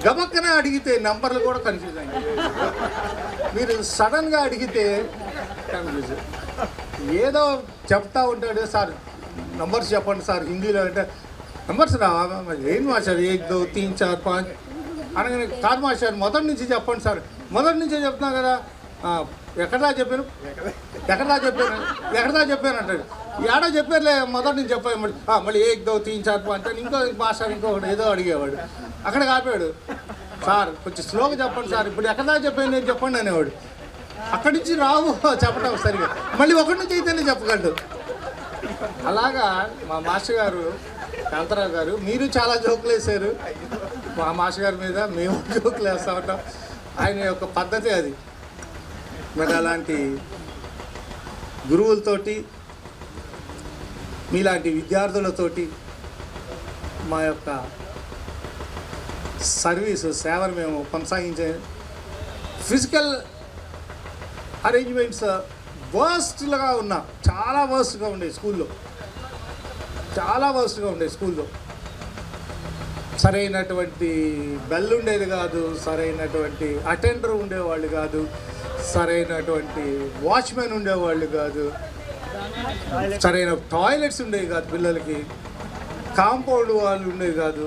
గబక్కనే అడిగితే నంబర్లు కూడా కన్ఫ్యూజ్ అయ్యాయి. మీరు సడన్గా అడిగితే కన్ఫ్యూజ్, ఏదో చెప్తా ఉంటాడు. సార్ నంబర్స్ చెప్పండి సార్ హిందీలో అంటే, నంబర్స్ రావా, ఏం మాస్టర్ 1 2 3 4 5 అనగానే, కాదు మాస్టర్ మొదటి నుంచి చెప్పండి సార్. మొదటి నుంచే చెప్తున్నా కదా, ఎక్కడా చెప్పాను అంటాడు. ఏడో చెప్పారులే మొదటి నుంచి చెప్పాను. మళ్ళీ 1 2 3 4 5 అంటే ఇంకో మాస్టర్ ఇంకొకటి ఏదో అడిగేవాడు. అక్కడ కాపాడు, సార్ కొంచెం స్లోగా చెప్పండి సార్, ఇప్పుడు ఎక్కడా చెప్పాను నేను చెప్పండి అనేవాడు. అక్కడి నుంచి రావు చెప్పడం సరిగా, మళ్ళీ ఒకటి నుంచి అయితేనే చెప్పగలడు. అలాగా మా మాస్టర్ గారు కాంతారావు గారు, మీరు చాలా జోకులు వేశారు మా మాస్టర్ గారి మీద, మేము జోకులు వేస్తూ ఉంటాం. ఆయన యొక్క పద్ధతి అది. మరి అలాంటి గురువులతోటి, మీలాంటి విద్యార్థులతోటి మా యొక్క సేవను మేము కొనసాగించే ఫిజికల్ అరేంజ్మెంట్స్ వర్స్ట్గా ఉన్నా, చాలా వర్స్ట్గా ఉండే స్కూల్లో సరైనటువంటి బెల్ ఉండేది కాదు, సరైనటువంటి అటెండర్ ఉండేవాళ్ళు కాదు, సరైనటువంటి వాచ్మెన్ ఉండేవాళ్ళు కాదు, సరైన టాయిలెట్స్ ఉండేవి కాదు, పిల్లలకి కాంపౌండ్ వాళ్ళు ఉండేవి కాదు.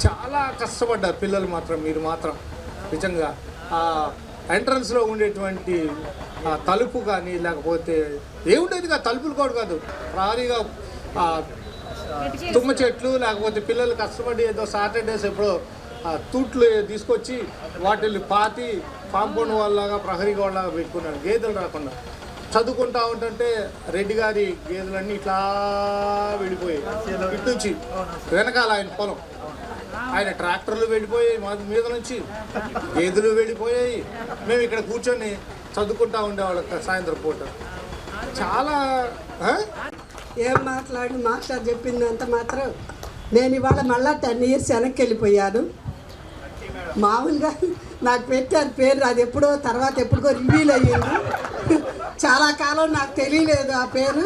చాలా కష్టపడ్డారు పిల్లలు మాత్రం. మీరు మాత్రం నిజంగా ఆ ఎంట్రన్స్లో ఉండేటువంటి ఆ తలుపు కానీ లేకపోతే ఏముండేది కాదు, తలుపులు కూడా కాదు, భారీగా తుమ్మ చెట్లు, లేకపోతే పిల్లలు కష్టపడి ఏదో సాటర్డేస్ ఎప్పుడో తూట్లు తీసుకొచ్చి వాటిని పాతి కాంపౌండ్ వాళ్ళలాగా ప్రహరీ వాళ్ళలాగా పెట్టుకున్నాడు, గేదెలు రాకుండా. చదువుకుంటా ఉంటుంటే రెడ్డి గారి గేదెలన్నీ ఇట్లా వెళ్ళిపోయాయి. ఇటు నుంచి వెనకాల ఆయన పొలం, ఆయన ట్రాక్టర్లు వెళ్ళిపోయాయి, మా మీద నుంచి గేదెలు వెళ్ళిపోయాయి. మేము ఇక్కడ కూర్చొని చదువుకుంటా ఉండేవాళ్ళం సాయంత్రం పూట. చాలా ఏం మాట్లాడి మాస్టర్ చెప్పిందంత మాత్రం నేను ఇవాళ మళ్ళీ 10 years వెనక్కి వెళ్ళిపోయాను. మామూలుగా నాకు పెట్టారు పేరు, అది ఎప్పుడో తర్వాత ఎప్పుడుకో రివీల్ అయ్యింది. చాలా కాలం నాకు తెలియలేదు ఆ పేరు.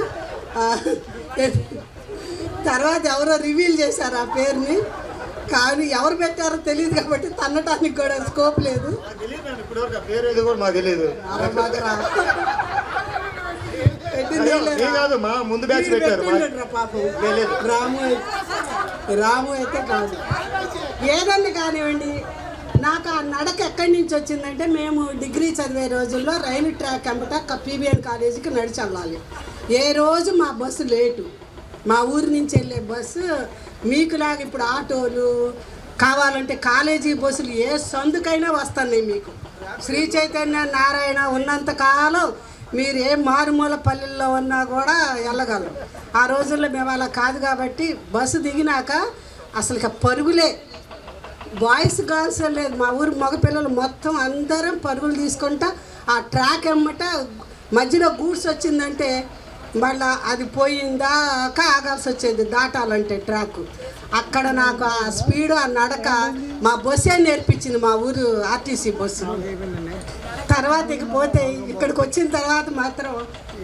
తర్వాత ఎవరో రివీల్ చేశారు ఆ పేరుని, కానీ ఎవరు పెట్టారో తెలియదు కాబట్టి తన్నటానికి కూడా స్కోప్ లేదు. రాము అయితే కాదు. ఏదన్నా కానివ్వండి, నాకు ఆ నడక ఎక్కడి నుంచి వచ్చిందంటే, మేము డిగ్రీ చదివే రోజుల్లో రైలు ట్రాక్ అంబట పీబీఎన్ కాలేజీకి నడిచి వెళ్ళాలి. ఏ రోజు మా బస్సు లేటు, మా ఊరి నుంచి వెళ్ళే బస్సు మీకులాగా ఇప్పుడు ఆటోలు కావాలంటే కాలేజీ బస్సులు ఏ సందుకైనా వస్తున్నాయి. మీకు శ్రీ చైతన్య నారాయణ ఉన్నంతకాలం మీరు ఏ మారుమూల పల్లెల్లో ఉన్నా కూడా వెళ్ళగలరు. ఆ రోజుల్లో మేము అలా కాదు కాబట్టి బస్సు దిగినాక అసలు పరుగులే, బాయ్స్ గర్ల్స్ లేదు, మా ఊరు మగపిల్లలు మొత్తం అందరం పరుగులు తీసుకుంటా ఆ ట్రాక్ ఎమ్మట మధ్యలో గూడ్స్ వచ్చిందంటే మళ్ళీ అది పోయిందాక ఆగాల్సి వచ్చేది దాటాలంటే ట్రాక్. అక్కడ నాకు ఆ స్పీడ్, ఆ నడక మా బస్సే నేర్పించింది, మా ఊరు ఆర్టీసీ బస్సు. తర్వాత ఇకపోతే ఇక్కడికి వచ్చిన తర్వాత మాత్రం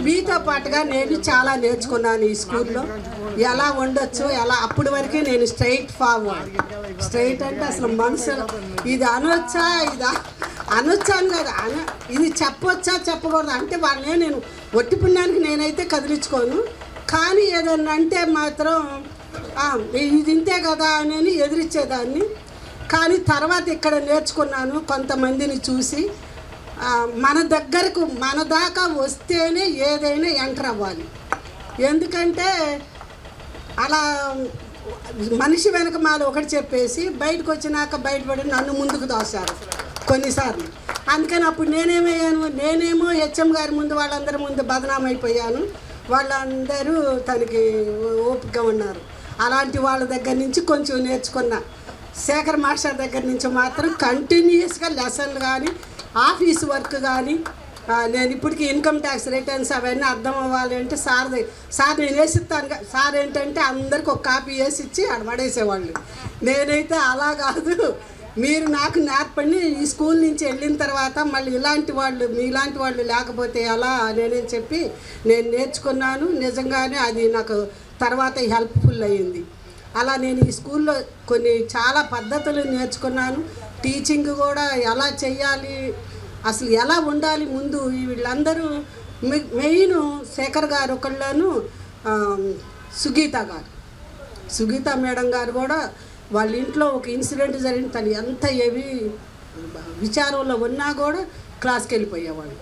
మీతో పాటుగా నేను చాలా నేర్చుకున్నాను ఈ స్కూల్లో. ఎలా ఉండొచ్చు, ఎలా అప్పటి వరకే నేను స్ట్రైట్ ఫార్వర్డ్. స్ట్రైట్ అంటే అసలు మనసులో ఇది అనొచ్చా, ఇది అనొచ్చాను కదా, ఇది చెప్పొచ్చా చెప్పకూడదు అంటే వాళ్ళనే నేను ఒట్టి పుణ్యానికి నేనైతే కదిలించుకోను. కానీ ఏదన్నా అంటే మాత్రం ఇది ఇంతే కదా అని ఎదిరించేదాన్ని. కానీ తర్వాత ఇక్కడ నేర్చుకున్నాను కొంతమందిని చూసి, మన దగ్గరకు మన దాకా వస్తేనే ఏదైనా ఎంటర్ అవ్వాలి. ఎందుకంటే అలా మనిషి వెనక మాల ఒకటి చెప్పేసి బయటకు వచ్చినాక బయటపడి నన్ను ముందుకు దోశారు కొన్నిసార్లు. అందుకని అప్పుడు నేనేమో హెచ్ఎం గారి ముందు వాళ్ళందరి ముందు బదనామైపోయాను. వాళ్ళందరూ తనకి ఓపిక ఉన్నారు. అలాంటి వాళ్ళ దగ్గర నుంచి కొంచెం నేర్చుకున్నా. శేఖర్ మాస్టర్ దగ్గర నుంచి మాత్రం కంటిన్యూస్గా లెసన్లు కానీ ఆఫీస్ వర్క్ కానీ, నేను ఇప్పటికీ ఇన్కమ్ ట్యాక్స్ రిటర్న్స్ అవన్నీ అర్థం అవ్వాలి అంటే సార్ నేను వేసిస్తాను. సార్ ఏంటంటే అందరికి ఒక కాపీ వేసి ఇచ్చి ఆడ పడేసేవాళ్ళు. నేనైతే అలా కాదు, మీరు నాకు నేర్పండి. ఈ స్కూల్ నుంచి వెళ్ళిన తర్వాత మళ్ళీ ఇలాంటి వాళ్ళు మీలాంటి వాళ్ళు లేకపోతే అలా నేనేం చెప్పి నేను నేర్చుకున్నాను. నిజంగానే అది నాకు తర్వాత హెల్ప్ఫుల్ అయ్యింది. అలా నేను ఈ స్కూల్లో కొన్ని చాలా పద్ధతులు నేర్చుకున్నాను. టీచింగ్ కూడా ఎలా చెయ్యాలి, అసలు ఎలా ఉండాలి ముందు. వీళ్ళందరూ మెయిన్ శేఖర్ గారు ఒకళ్ళను, సుగీత మేడం గారు కూడా వాళ్ళ ఇంట్లో ఒక ఇన్సిడెంట్ జరిగింది. తను ఎంత ఏవి విచారంలో ఉన్నా కూడా క్లాస్కి వెళ్ళిపోయేవాళ్ళు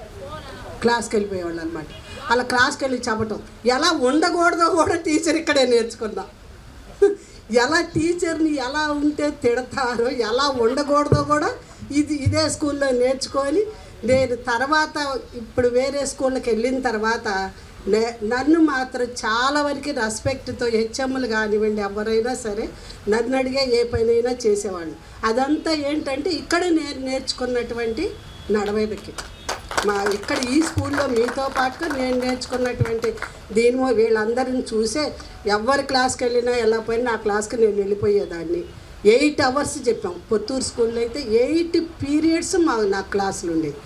అనమాట. అలా క్లాస్కి వెళ్ళి చెప్పటం ఎలా ఉండకూడదో కూడా టీచర్ ఇక్కడే నేర్చుకుందాం. ఎలా టీచర్ని ఎలా ఉంటే తిడతారో, ఎలా ఉండకూడదో కూడా ఇదే స్కూల్లో నేర్చుకొని నేను తర్వాత ఇప్పుడు వేరే స్కూళ్ళకి వెళ్ళిన తర్వాత నన్ను మాత్రం చాలా వరకు రెస్పెక్ట్తో హెచ్ఎంలు కానివ్వండి ఎవరైనా సరే నన్ను అడిగే ఏ పనైనా చేసేవాళ్ళు. అదంతా ఏంటంటే ఇక్కడే నేను నేర్చుకున్నటువంటి నడవడికి ఇక్కడ ఈ స్కూల్లో మీతో పాటుగా నేను నేర్చుకున్నటువంటి వీళ్ళందరిని చూసే ఎవరి క్లాస్కి వెళ్ళినా ఎలా పోయినా ఆ క్లాస్కి నేను వెళ్ళిపోయేదాన్ని. 8 అవర్స్ చెప్పాం. పుత్తూరు స్కూల్లో అయితే 8 పీరియడ్స్ నా క్లాసులు ఉండేవి.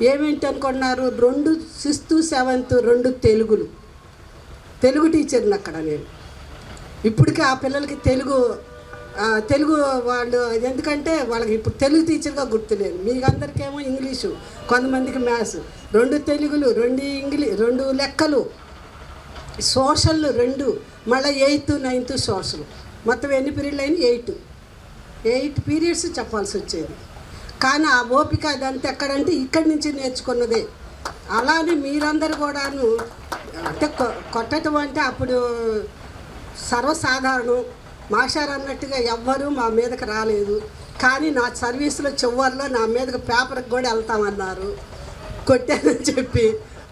ఏమేంటి అనుకున్నారు, 2 6th 7th 2 తెలుగు టీచర్ని అక్కడ నేను. ఇప్పటికీ ఆ పిల్లలకి తెలుగు వాళ్ళు, ఎందుకంటే వాళ్ళకి ఇప్పుడు తెలుగు టీచర్గా గుర్తులేదు. మీకు అందరికేమో ఇంగ్లీషు, కొంతమందికి మ్యాథ్స్, 2 తెలుగులు, 2 ఇంగ్లీష్, 2 లెక్కలు, సోషల్ 2, మళ్ళీ 8th 9th సోషల్. మొత్తం ఎన్ని పీరియడ్లు అయినా 8 పీరియడ్స్ చెప్పాల్సి వచ్చేది. కానీ ఆ ఓపిక అదంతా ఎక్కడంటే ఇక్కడి నుంచి నేర్చుకున్నదే. అలానే మీరందరూ కూడాను అంటే కొట్టడం అంటే అప్పుడు సర్వసాధారణం. మాస్టర్ అన్నట్టుగా ఎవ్వరూ మా మీదకి రాలేదు. కానీ నా సర్వీసులో చివరిలో నా మీదకి పేపర్కి కూడా వెళ్తామన్నారు. కొట్టానని చెప్పి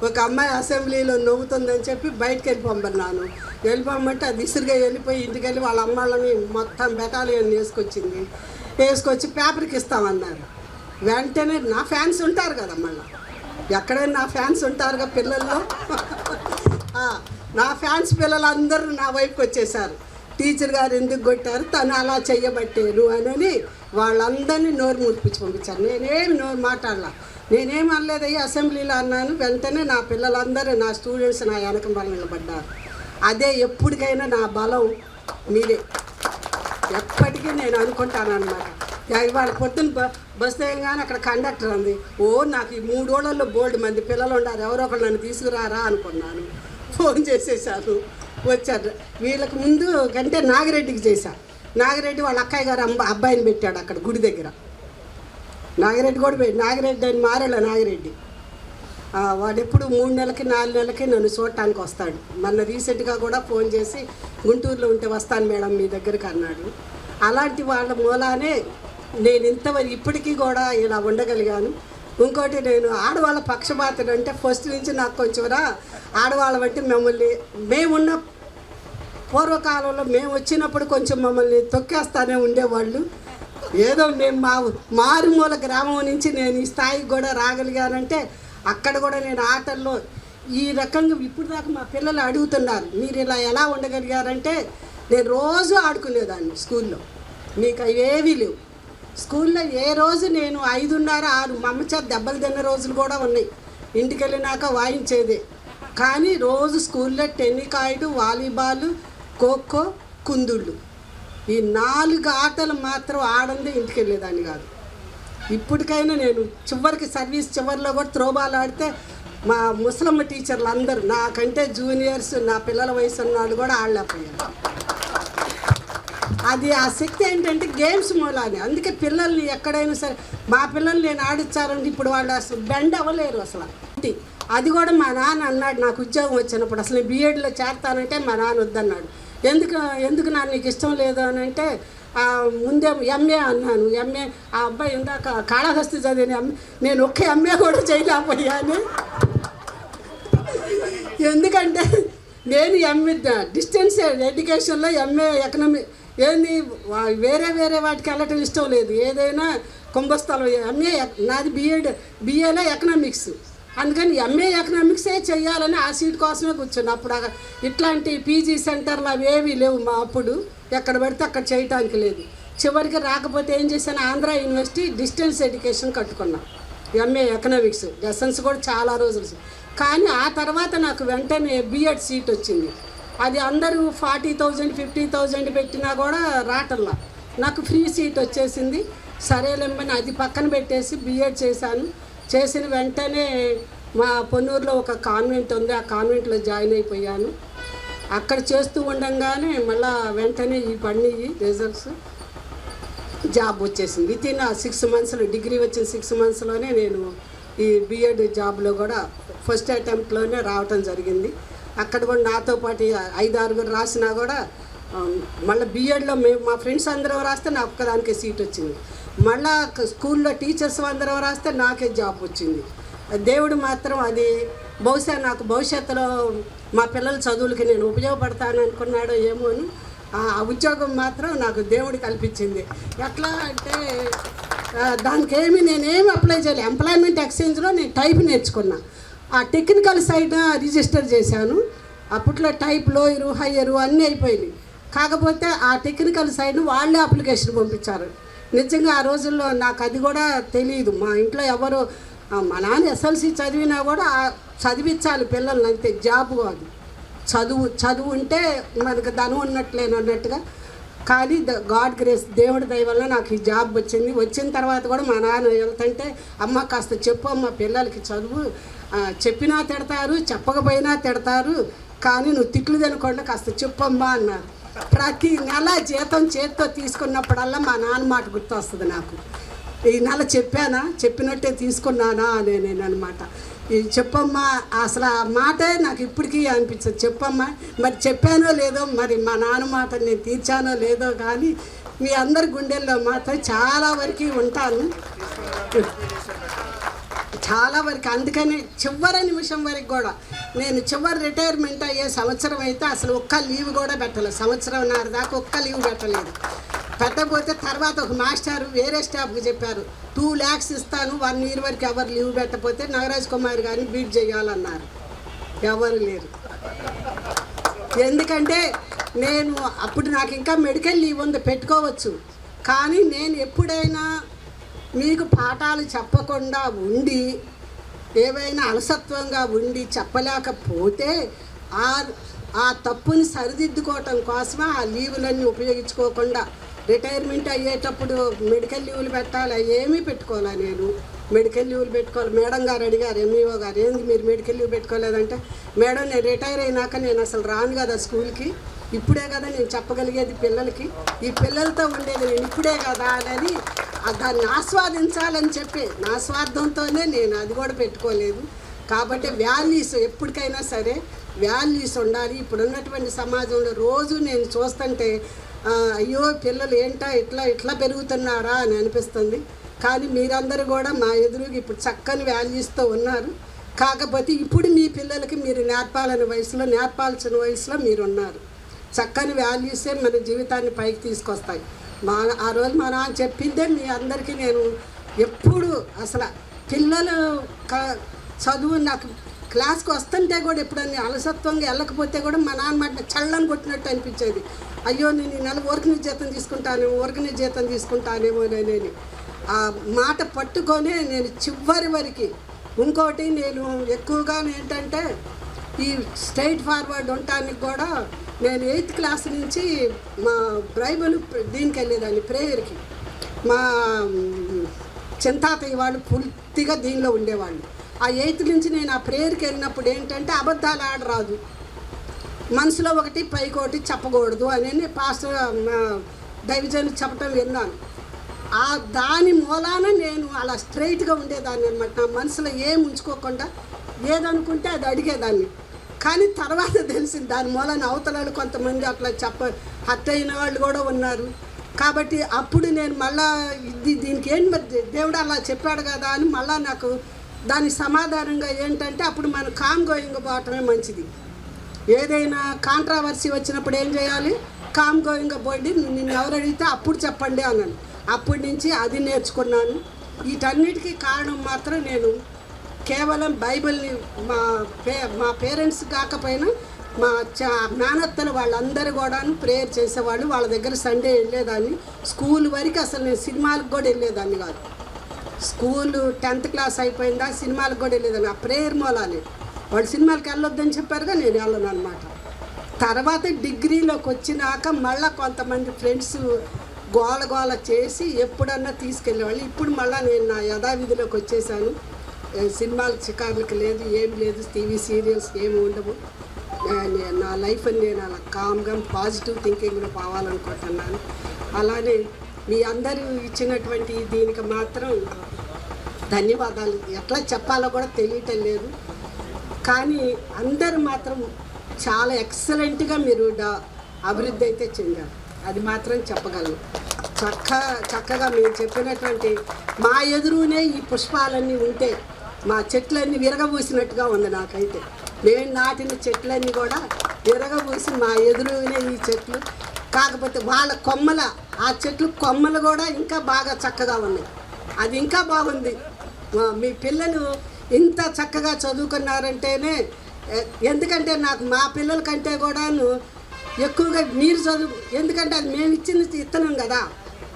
ఒక అమ్మాయి అసెంబ్లీలో నవ్వుతుందని చెప్పి బయటకు వెళ్ళిపోమన్నాను. వెళ్ళిపోమంటే అది ఇసురుగా వెళ్ళిపోయి ఇంటికి వెళ్ళి వాళ్ళ అమ్మాళ్ళని మొత్తం బెటాలియన్ వేసుకొచ్చి పేపర్కి ఇస్తామన్నారు. వెంటనే నా ఫ్యాన్స్ ఉంటారు కదా, మళ్ళీ ఎక్కడైనా నా ఫ్యాన్స్ ఉంటారుగా పిల్లల్లో. నా ఫ్యాన్స్ పిల్లలందరూ నా వైపుకి వచ్చేసారు. టీచర్ గారు ఎందుకు కొట్టారు, తను అలా చెయ్యబట్టారు అని వాళ్ళందరినీ నోరు ముడిపించి పంపించారు. నేనేమి నోరు మాట్లాడాల, నేనేం అనలేదయ్యి, అసెంబ్లీలో అన్నాను. వెంటనే నా పిల్లలందరూ, నా స్టూడెంట్స్ నా వెనక నిలబడ్డారు. అదే ఎప్పటికైనా నా బలం మీరే, ఎప్పటికీ నేను అనుకుంటాను అన్నమాట. ఇవాళ పొద్దున్న బస్ దిగగానే అక్కడ కండక్టర్ అంది, నాకు ఈ 3 రోజుల్లో బోల్డ్ మంది పిల్లలు ఉన్నారు, ఎవరో ఒకరు నన్ను తీసుకురారా అనుకున్నాను. ఫోన్ చేసేసాను, వచ్చారు. వీళ్ళకి ముందు కంటే నాగిరెడ్డికి చేశాను. నాగిరెడ్డి వాళ్ళ అక్కయ్య గారు అబ్బాయిని పెట్టాడు అక్కడ గుడి దగ్గర. నాగిరెడ్డి కూడా నాగిరెడ్డి అని మారాడు నాగిరెడ్డి. వాడు ఎప్పుడు 3 నెలలకి 4 నెలలకి నన్ను చూడటానికి వస్తాడు. మొన్న రీసెంట్గా కూడా ఫోన్ చేసి గుంటూరులో ఉంటే వస్తాను మేడం మీ దగ్గరికి అన్నాడు. అలాంటి వాళ్ళ మూలానే నేను ఇంతవరకు ఇప్పటికీ కూడా ఇలా ఉండగలిగాను. ఇంకోటి, నేను ఆడవాళ్ళ పక్షపాతం అంటే ఫస్ట్ నుంచి నాకు కొంచెం ఆడవాళ్ళం అంటే మేమున్న పూర్వకాలంలో మేము వచ్చినప్పుడు కొంచెం మమ్మల్ని తొక్కేస్తానే ఉండేవాళ్ళు. ఏదో మేము మారుమూల గ్రామం నుంచి నేను ఈ స్థాయికి కూడా రాగలిగానంటే అక్కడ కూడా నేను ఆటల్లో ఈ రకంగా ఇప్పుడు దాకా మా పిల్లలు అడుగుతున్నారు, మీరు ఇలా ఎలా ఉండగలిగారంటే నేను రోజు ఆడుకునేదాన్ని స్కూల్లో. మీకు అవేవీ లేవు. స్కూల్లో ఏ రోజు నేను 5:30 6 మా అమ్మ చేత దెబ్బలు తిన్న రోజులు కూడా ఉన్నాయి. ఇంటికి వెళ్ళినాక వాయించేదే. కానీ రోజు స్కూల్లో టెన్నికాయిడు, వాలీబాల్, ఖోఖో, కుందుళ్ళు, ఈ 4 ఆటలు మాత్రం ఆడందే ఇంటికి వెళ్ళేదాన్ని కాదు. ఇప్పటికైనా నేను చివరికి సర్వీస్ చివరిలో కూడా త్రోబాల్ ఆడితే మా ముసలమ్మ టీచర్లు అందరూ నాకంటే జూనియర్స్, నా పిల్లల వయసు ఉన్నాళ్ళు కూడా ఆడలేకపోయారు. అది ఆ శక్తి ఏంటంటే గేమ్స్ మూలాన్ని. అందుకే పిల్లల్ని ఎక్కడైనా సరే మా పిల్లల్ని నేను ఆడించాలంటే ఇప్పుడు వాళ్ళు అసలు బెండ్ అవ్వలేరు అసలు. అది కూడా మా నాన్న అన్నాడు నాకు ఉద్యోగం వచ్చినప్పుడు, అసలు బీఎడ్లో చేరతానంటే మా నాన్న వద్దన్నాడు. ఎందుకు నాన్న నీకు ఇష్టం లేదు అని అంటే ముందే ఎంఏ అన్నాను. ఎంఏ ఆ అబ్బాయి ఇందాక కాళహస్తి చదివిన నేను ఒక్క ఎంఏ కూడా చేయలేకపోయాను. ఎందుకంటే నేను ఎంఏ డిస్టెన్స్ ఎడ్యుకేషన్లో ఎంఏ ఎకనామిక్ ఏంది వేరే వాటికి వెళ్ళటం ఇష్టం లేదు. ఏదైనా కుంభస్థలం ఎంఏ నాది బిఏలో ఎకనామిక్స్. అందుకని ఎంఏ ఎకనామిక్సే చెయ్యాలని ఆ సీట్ కోసమే కూర్చున్నా. అప్పుడు ఇట్లాంటి పీజీ సెంటర్లు అవి ఏవీ లేవు మా అప్పుడు. ఎక్కడ పడితే అక్కడ చేయటానికి లేదు. చివరికి రాకపోతే ఏం చేశాను, ఆంధ్ర యూనివర్సిటీ డిస్టెన్స్ ఎడ్యుకేషన్ కట్టుకున్నా. ఎంఏ ఎకనామిక్స్ లెసన్స్ కూడా చాలా రోజులు. కానీ ఆ తర్వాత నాకు వెంటనే బిఎడ్ సీట్ వచ్చింది. అది అందరూ 40,000 50,000 పెట్టినా కూడా రాటల్లా. నాకు ఫ్రీ సీట్ వచ్చేసింది. సరేలేమని అది పక్కన పెట్టేసి బిఎడ్ చేశాను. చేసిన వెంటనే మా పొన్నూరులో ఒక కాన్వెంట్ ఉంది, ఆ కాన్వెంట్లో జాయిన్ అయిపోయాను. అక్కడ చేస్తూ ఉండగానే మళ్ళీ వెంటనే ఈ పడినాయి రిజల్ట్స్, జాబ్ వచ్చేసింది. వితిన్ 6 monthsలో డిగ్రీ వచ్చిన 6 monthsలోనే నేను ఈ బిఎడ్ జాబ్లో కూడా ఫస్ట్ అటెంప్ట్లోనే రావటం జరిగింది. అక్కడ కూడా నాతో పాటు 5-6 రాసినా కూడా మళ్ళీ బిఎడ్లో మా ఫ్రెండ్స్ అందరం రాస్తే నాకు ఒక్కదానికే సీట్ వచ్చింది. మళ్ళా స్కూల్లో టీచర్స్ అందరం రాస్తే నాకే జాబ్ వచ్చింది. దేవుడు మాత్రం అది బహుశా నాకు భవిష్యత్తులో మా పిల్లల చదువులకి నేను ఉపయోగపడతాను అనుకున్నాడో ఏమోను. ఆ ఉద్యోగం మాత్రం నాకు దేవుడు కల్పించింది. ఎట్లా అంటే దానికి నేనేమి అప్లై చేయలేదు. ఎంప్లాయ్మెంట్ ఎక్స్చేంజ్లో నేను టైప్ నేర్చుకున్నా. ఆ టెక్నికల్ సైడ్ రిజిస్టర్ చేశాను. అప్పట్లో టైప్ లోయరు హయ్యరు అన్నీ అయిపోయినాయి. కాకపోతే ఆ టెక్నికల్ సైడ్ వాళ్ళే అప్లికేషన్ పంపించారు. నిజంగా ఆ రోజుల్లో నాకు అది కూడా తెలియదు. మా ఇంట్లో ఎవరు మా నాన్న ఎస్ఎల్సి చదివినా కూడా చదివించాలి పిల్లల్ని, అంతే, జాబ్ కాదు. చదువు ఉంటే మనకు ధనం ఉన్నట్లేను అన్నట్టుగా. కానీ గాడ్ గ్రేస్, దేవుడి దయ వల్ల నాకు ఈ జాబ్ వచ్చింది. వచ్చిన తర్వాత కూడా మా నాన్న వెళ్తుంటే, అమ్మ కాస్త చెప్పు అమ్మ పిల్లలకి చదువు, చెప్పినా తిడతారు చెప్పకపోయినా తిడతారు, కానీ నువ్వు తిట్లు తినకుండా కాస్త చెప్పమ్మా అన్నారు. ప్రతి నెల జీతం చేతితో తీసుకున్నప్పుడల్లా మా నాన్న మాట గుర్తొస్తుంది నాకు. ఈ నెల చెప్పినట్టే తీసుకున్నానా అనే నేను అనమాట. ఇది చెప్పమ్మా, అసలు ఆ మాటే నాకు ఇప్పటికీ అనిపించదు. చెప్పమ్మా, మరి చెప్పానో లేదో, మరి మా నాన్న మాట నేను తీర్చానో లేదో, కానీ మీ అందరి గుండెల్లో మాత్రం చాలా వరకు ఉంటాను, చాలా వరకు. అందుకని చివరి నిమిషం వరకు కూడా నేను చివరి రిటైర్మెంట్ అయ్యే సంవత్సరం అయితే అసలు ఒక్క లీవ్ కూడా పెట్టలేదు. సంవత్సరంన్నర దాకా ఒక్క లీవ్ పెట్టలేదు. పెట్టకపోతే తర్వాత ఒక మాస్టారు వేరే స్టాఫ్కి చెప్పారు, 2 lakhs ఇస్తాను 1 year వరకు ఎవరు లీవ్ పెట్టకపోతే నాగరాజ్ కుమార్ గారిని బీట్ చేయాలన్నారు. ఎవరు లేరు. ఎందుకంటే నేను అప్పుడు నాకు ఇంకా మెడికల్ లీవ్ ఉంది, పెట్టుకోవచ్చు. కానీ నేను ఎప్పుడైనా మీకు పాఠాలు చెప్పకుండా ఉండి, ఏవైనా అలసత్వంగా ఉండి చెప్పలేకపోతే ఆ తప్పుని సరిదిద్దుకోవటం కోసమే ఆ లీవులన్నీ ఉపయోగించుకోకుండా రిటైర్మెంట్ అయ్యేటప్పుడు మెడికల్ లీవులు పెట్టాలి, ఏమీ పెట్టుకోవాలా. నేను మెడికల్ లీవులు పెట్టుకోవాలి. మేడం గారు అడిగారు, ఎంఈఓ గారు, ఏంది మీరు మెడికల్ లీవ్ పెట్టుకోలేదంటే, మేడం నేను రిటైర్ అయినాక నేను అసలు రాను కదా స్కూల్కి, ఇప్పుడే కదా నేను చెప్పగలిగేది పిల్లలకి, ఈ పిల్లలతో ఉండేది నేను ఇప్పుడే కదా అని దాన్ని ఆస్వాదించాలని చెప్పి నా స్వార్థంతోనే నేను అది కూడా పెట్టుకోలేదు. కాబట్టి వాల్యూస్ ఎప్పటికైనా సరే వాల్యూస్ ఉండాలి. ఇప్పుడున్నటువంటి సమాజంలో రోజు నేను చూస్తుంటే అయ్యో పిల్లలు ఏంటా ఇట్లా పెరుగుతున్నారా అని అనిపిస్తుంది. కానీ మీరందరూ కూడా మా ఎదురుగా ఇప్పుడు చక్కని వాల్యూస్తో ఉన్నారు. కాకపోతే ఇప్పుడు మీ పిల్లలకి మీరు నేర్పాల్సిన వయసులో మీరు ఉన్నారు. చక్కని వాల్యూసే మన జీవితాన్ని పైకి తీసుకొస్తాయి. ఆ రోజు మా నాన్న చెప్పిందే మీ అందరికీ నేను ఎప్పుడు అసలు పిల్లలు చదువు నాకు క్లాస్కి వస్తుంటే కూడా ఎప్పుడన్నా అలసత్వంగా వెళ్ళకపోతే కూడా మా నాన్న మాట చల్లని కొట్టినట్టు అనిపించేది. అయ్యో నేను ఈ నెల ఊరికి జీతం తీసుకుంటానేమో నేను ఆ మాట పట్టుకొని నేను చివరి వరకు. ఇంకోటి నేను ఎక్కువగా ఏంటంటే ఈ స్ట్రైట్ ఫార్వర్డ్ ఉండటానికి కూడా నేను 8th class నుంచి మా బైబిల్ దీనికి వెళ్ళేదాన్ని, ప్రేయర్కి. మా చింతాతయ్య వాళ్ళు పూర్తిగా దీనిలో ఉండేవాళ్ళు. ఆ 8th నుంచి నేను ఆ ప్రేయర్కి వెళ్ళినప్పుడు ఏంటంటే అబద్ధాలు ఆడరాదు, మనసులో ఒకటి పైకి ఒకటి చెప్పకూడదు అని పాస్టర్ దైవజనులు చెప్పటం విన్నాను. దాని మూలాన నేను అలా స్ట్రైట్గా ఉండేదాన్ని అనమాట. నా మనసులో ఏం ఉంచుకోకుండా ఏదనుకుంటే అది అడిగేదాన్ని. కానీ తర్వాత తెలిసింది దాని మూలాన అవతలాలు కొంతమంది అట్లా హర్ట్ అయిన వాళ్ళు కూడా ఉన్నారు. కాబట్టి అప్పుడు నేను మళ్ళా దీనికి ఏం దేవుడు అలా చెప్పాడు కదా అని మళ్ళా నాకు దానికి సమాధానంగా ఏంటంటే అప్పుడు మనం కామ్ గోయింగ్ పోవటమే మంచిది. ఏదైనా కాంట్రావర్సీ వచ్చినప్పుడు ఏం చేయాలి, కామ్ గోయింగ్ పోండి, నిన్ను ఎవరు అడిగితే అప్పుడు చెప్పండి అన్నాను. అప్పటి నుంచి అది నేర్చుకున్నాను. వీటన్నిటికీ కారణం మాత్రం నేను కేవలం బైబిల్ని మా పేరెంట్స్ కాకపోయినా మా మేనత్తలు వాళ్ళందరూ కూడాను ప్రేయర్ చేసేవాళ్ళు. వాళ్ళ దగ్గర సండే వెళ్ళేదాన్ని. స్కూల్ వరకు అసలు నేను సినిమాలకు కూడా వెళ్ళేదాన్ని కాదు. స్కూలు 10th class అయిపోయిందా సినిమాలకు కూడా వెళ్ళేదాన్ని. ఆ ప్రేయర్ మూలానే. వాళ్ళు సినిమాలకు వెళ్ళొద్దని చెప్పారుగా నేను వెళ్ళను అనమాట. తర్వాత డిగ్రీలోకి వచ్చినాక మళ్ళీ కొంతమంది ఫ్రెండ్స్ గోల చేసి ఎప్పుడన్నా తీసుకెళ్ళేవాళ్ళు. ఇప్పుడు మళ్ళీ నేను నా యథావిధిలోకి వచ్చేసాను. సినిమాలకు చికాకులకు లేదు, ఏం లేదు, టీవీ సీరియల్స్ ఏమి ఉండవు. నా లైఫ్ అని నేను అలా కామ్గా పాజిటివ్ థింకింగ్లో పోవాలనుకుంటున్నాను. అలానే మీ అందరూ ఇచ్చినటువంటి దీనికి మాత్రం ధన్యవాదాలు. ఎట్లా చెప్పాలో కూడా తెలియటం లేదు. కానీ అందరూ మాత్రం చాలా ఎక్సలెంట్గా మీరు అభివృద్ధి అయితే చెందారు, అది మాత్రం చెప్పగలను. చక్కగా మీరు చెప్పినటువంటి మా ఎదురునే ఈ పుష్పాలన్నీ ఉంటే మా చెట్లన్నీ విరగబూసినట్టుగా ఉంది నాకైతే. నేను నాటిన చెట్లన్నీ కూడా విరగబూసి మా ఎదురునే ఈ చెట్లు. కాకపోతే వాళ్ళ ఆ చెట్లు కొమ్మలు కూడా ఇంకా బాగా చక్కగా ఉన్నాయి. అది ఇంకా బాగుంది. మీ పిల్లలు ఇంత చక్కగా చదువుకున్నారంటేనే, ఎందుకంటే నాకు మా పిల్లల కంటే కూడాను ఎక్కువగా మీరు చదువు, ఎందుకంటే అది మేము ఇచ్చిన ఇత్తనం కదా,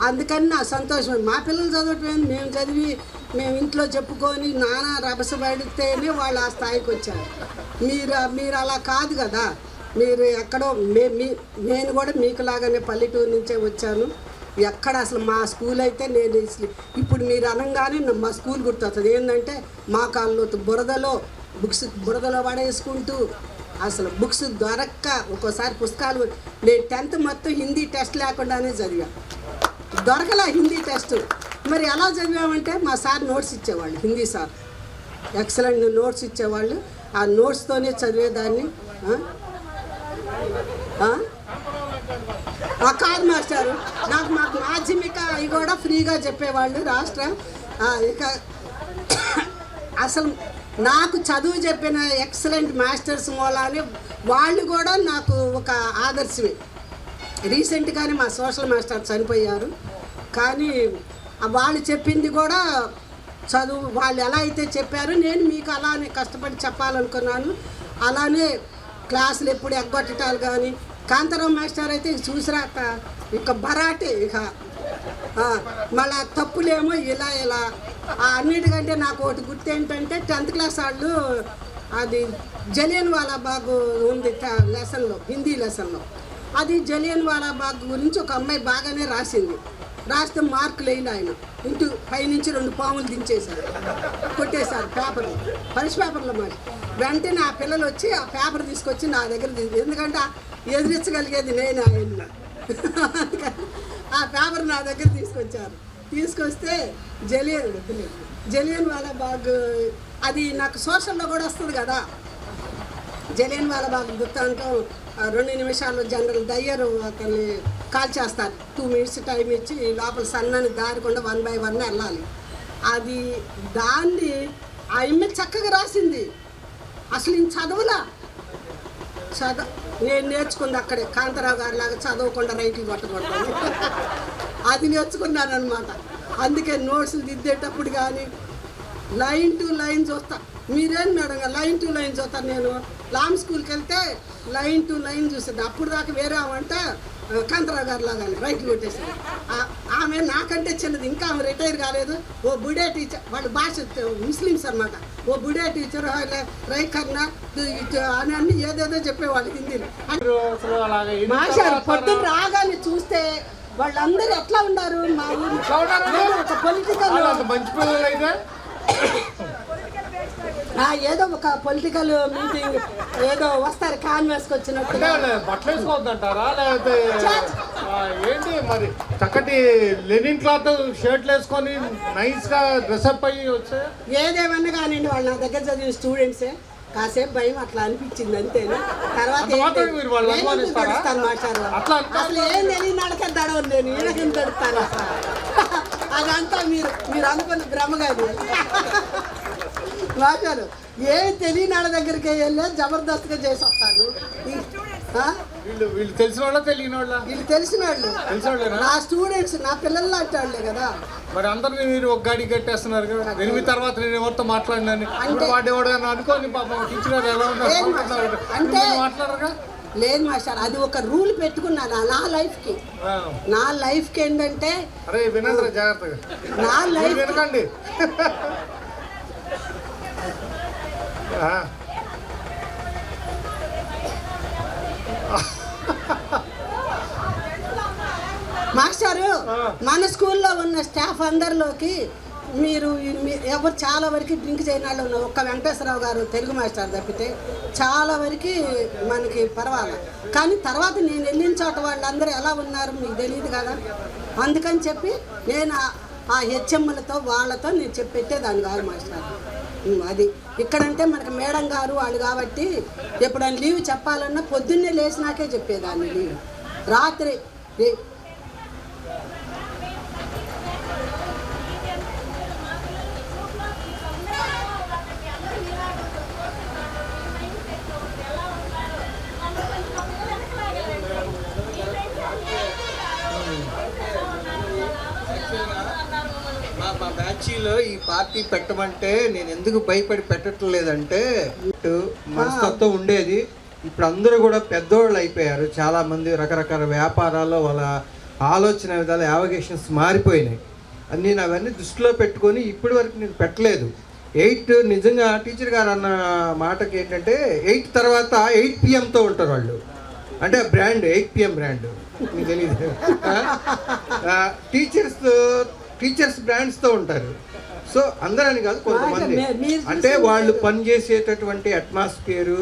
అందుకని నా సంతోషం. మా పిల్లలు చదవటం మేము చదివి మేము ఇంట్లో చెప్పుకొని నానా రభసపడితేనే వాళ్ళు ఆ స్థాయికి వచ్చారు. మీరు అలా కాదు కదా, మీరు ఎక్కడో నేను కూడా మీకులాగానే పల్లెటూరు నుంచే వచ్చాను. ఎక్కడ అసలు మా స్కూల్ అయితే నేను ఇప్పుడు మీరు అనగానే మా స్కూల్ గుర్తొస్తుంది. ఏంటంటే మా కాళ్ళు బురదలో పడేసుకుంటూ అసలు బుక్స్ దొరక్క ఒక్కోసారి పుస్తకాలు. నేను 10th మొత్తం హిందీ టెస్ట్ లేకుండానే చదివా, దొరకలా హిందీ టెస్ట్. మరి ఎలా చదివామంటే మా సార్ నోట్స్ ఇచ్చేవాళ్ళు, హిందీ సార్ ఎక్సలెంట్ నోట్స్ ఇచ్చేవాళ్ళు. ఆ నోట్స్తోనే చదివేదాన్ని. కాదు మాస్టారు, మాకు మాధ్యమిక అవి కూడా ఫ్రీగా చెప్పేవాళ్ళు రాష్ట్ర. ఇక అసలు నాకు చదువు చెప్పిన ఎక్సలెంట్ మాస్టర్స్ మూలానే వాళ్ళు కూడా నాకు ఒక ఆదర్శమే. రీసెంట్గానే మా సోషల్ మాస్టర్ చనిపోయారు, కానీ వాళ్ళు చెప్పింది కూడా చదువు వాళ్ళు ఎలా అయితే చెప్పారో నేను మీకు అలానే కష్టపడి చెప్పాలనుకున్నాను. అలానే క్లాసులు ఎప్పుడు ఎగ్గొట్టటాలు కానీ, కాంతారావు మాస్టర్ అయితే చూసిరాక ఇక బరాటే, ఇక మళ్ళా తప్పులేమో ఇలా అన్నిటికంటే నాకు ఒకటి గుర్తు ఏంటంటే 10th క్లాస్ వాళ్ళు అది జలియన్ వాలా బాగ్ ఉంది లెసన్లో, హిందీ లెసన్లో. అది జలియన్ వాలా బాగ్ గురించి ఒక అమ్మాయి బాగానే రాస్తే మార్కులు వేయలే ఆయన. పైనుంచి 2 పాములు దించేశారు, కొట్టేశారు పేపర్, పరీక్ష పేపర్లో. మరి వెంటనే ఆ పిల్లలు వచ్చి ఆ పేపర్ తీసుకొచ్చి నా దగ్గర ఎందుకంటే ఎదిరించగలిగేది నేను ఆయన. ఆ పేపర్ నా దగ్గర తీసుకొస్తే జలియన్ వాలా బాగ్ అది నాకు సోషల్లో కూడా వస్తుంది కదా. జలియన్ వాలా బాగ్ వృత్తాంతం 2 నిమిషాల్లో జనరల్ దయ్యర్ అతన్ని కాల్ చేస్తారు. 2 minutes టైం ఇచ్చి లోపల సన్నని దారికుండా 1 by 1 వెళ్ళాలి. అది దాన్ని ఆ ఇమ్మె చక్కగా రాసింది. అసలు నేను చదవలా, నేను నేర్చుకుంది అక్కడే కాంతారావు గారి లాగా చదవకుండా రైట్లు కొట్టకూడదు అది నేర్చుకున్నాను అనమాట. అందుకే నోట్స్లు దిద్దేటప్పుడు కానీ లైన్ టు లైన్ చూస్తా. మీరేం మేడం లైన్ టు లైన్ చూస్తాను. నేను లామ్ స్కూల్కి వెళ్తే లైన్ టు లైన్ చూసాను. అప్పుడు దాకా వేరే వంట కాంతారావు గారు లాగా రైట్లు కొట్టేసాను. ఆమె నాకంటే చిన్నది, ఇంకా ఆమె రిటైర్ కాలేదు. ఓ బుడే టీచర్, వాళ్ళ భాష ముస్లిమ్స్ అనమాట. ఓ బుడే టీచర్ రైకర్నా అని అన్ని ఏదేదో చెప్పేవాళ్ళు హిందీలో. మాస్టర్ పొద్దున్న రాగానే చూస్తే వాళ్ళందరూ ఎట్లా ఉన్నారు మా ఊరు. ఒక పొలిటికల్ మంచి పిల్లలు అయితే ఏదో ఒక పొలిటికల్ మీటింగ్ ఏదో వస్తారు కాన్వాస్కి వచ్చినట్టు. బట్టలు వేసుకోవద్దంటారా లేకపోతే ఏంటి మరి? చక్కటి లెనిన్ క్లాత్ షర్ట్లు వేసుకొని నైస్ గా డ్రెస్అప్ అయ్యి వచ్చే ఏదేమన్నా కానివ్వండి, వాళ్ళు నా దగ్గర చదివిన స్టూడెంట్సే. కాసేపు భయం అట్లా అనిపించింది అంతేనా. తర్వాత మాట్లాడారు అసలు ఏం తెలియదు, నడక దడవను నేను ఈయనకి తడుతాను. అదంతా మీరు అనుకున్న భ్రమగాది మాట్లాడు. ఏమి తెలియని వాళ్ళ దగ్గరికి వెళ్ళి జబర్దస్త్గా చేసి వస్తాను. వీళ్ళు తెలిసిన వాళ్ళ తెలియని వాళ్ళ? వీళ్ళు తెలిసిన వాళ్ళు, నా స్టూడెంట్స్, నా పిల్లలు లాంటి వాళ్ళే కదా. మరి అందరినీ మీరు ఒక గాడి కట్టేస్తున్నారు కదా. 8 తర్వాత నేను ఎవరితో మాట్లాడినాను వాడేవాడు అని అనుకోని పాపం టీచర్ ఎలా ఉన్నారు అంటే మాట్లాడరుగా. లేదు మాస్టర్, అది ఒక రూల్ పెట్టుకున్నాను నా లైఫ్కి ఏంటంటే. అరే వినండి జాగ్రత్తగా, నా లైఫ్ వినకండి. మాస్టారు మన స్కూల్లో ఉన్న స్టాఫ్ అందరిలోకి మీరు ఎవరు చాలా వరకు డ్రింక్ చేయని వాళ్ళు ఉన్నారు. ఒక్క వెంకటేశ్వరరావు గారు తెలుగు మాస్టర్ తప్పితే చాలా వరకు మనకి పర్వాలేదు. కానీ తర్వాత నేను వెళ్ళిన చోట వాళ్ళందరూ ఎలా ఉన్నారు మీకు తెలియదు కదా. అందుకని చెప్పి నేను ఆ హెచ్ఎంలతో వాళ్ళతో నేను పెట్టేదాన్ని కాదు మాస్టర్. అది ఇక్కడంటే మనకి మేడం గారు వాళ్ళు కాబట్టి ఎప్పుడైనా లీవ్ చెప్పాలన్నా పొద్దున్నే లేచినాకే చెప్పేదాన్ని లీవ్. రాత్రి మా బ్యాచీలో ఈ పార్టీ పెట్టమంటే నేను ఎందుకు భయపడి పెట్టట్లేదంటే మనస్తత్వం ఉండేది. ఇప్పుడు అందరూ కూడా పెద్దోళ్ళు అయిపోయారు. చాలామంది రకరకాల వ్యాపారాల్లో వాళ్ళ ఆలోచన విధాలు యావగేషన్స్ మారిపోయినాయి. నేను అవన్నీ దృష్టిలో పెట్టుకొని ఇప్పటి వరకు నేను పెట్టలేదు. 8 నిజంగా టీచర్ గారు అన్న మాటకి ఏంటంటే 8 తర్వాత 8 PM ఉంటారు వాళ్ళు. అంటే బ్రాండ్ 8 PM బ్రాండ్ మీకు తెలియదు. టీచర్స్ బ్రాండ్స్తో ఉంటారు. సో అందరని కాదు, కొంతమంది అంటే వాళ్ళు పనిచేసేటటువంటి అట్మాస్ఫియరు,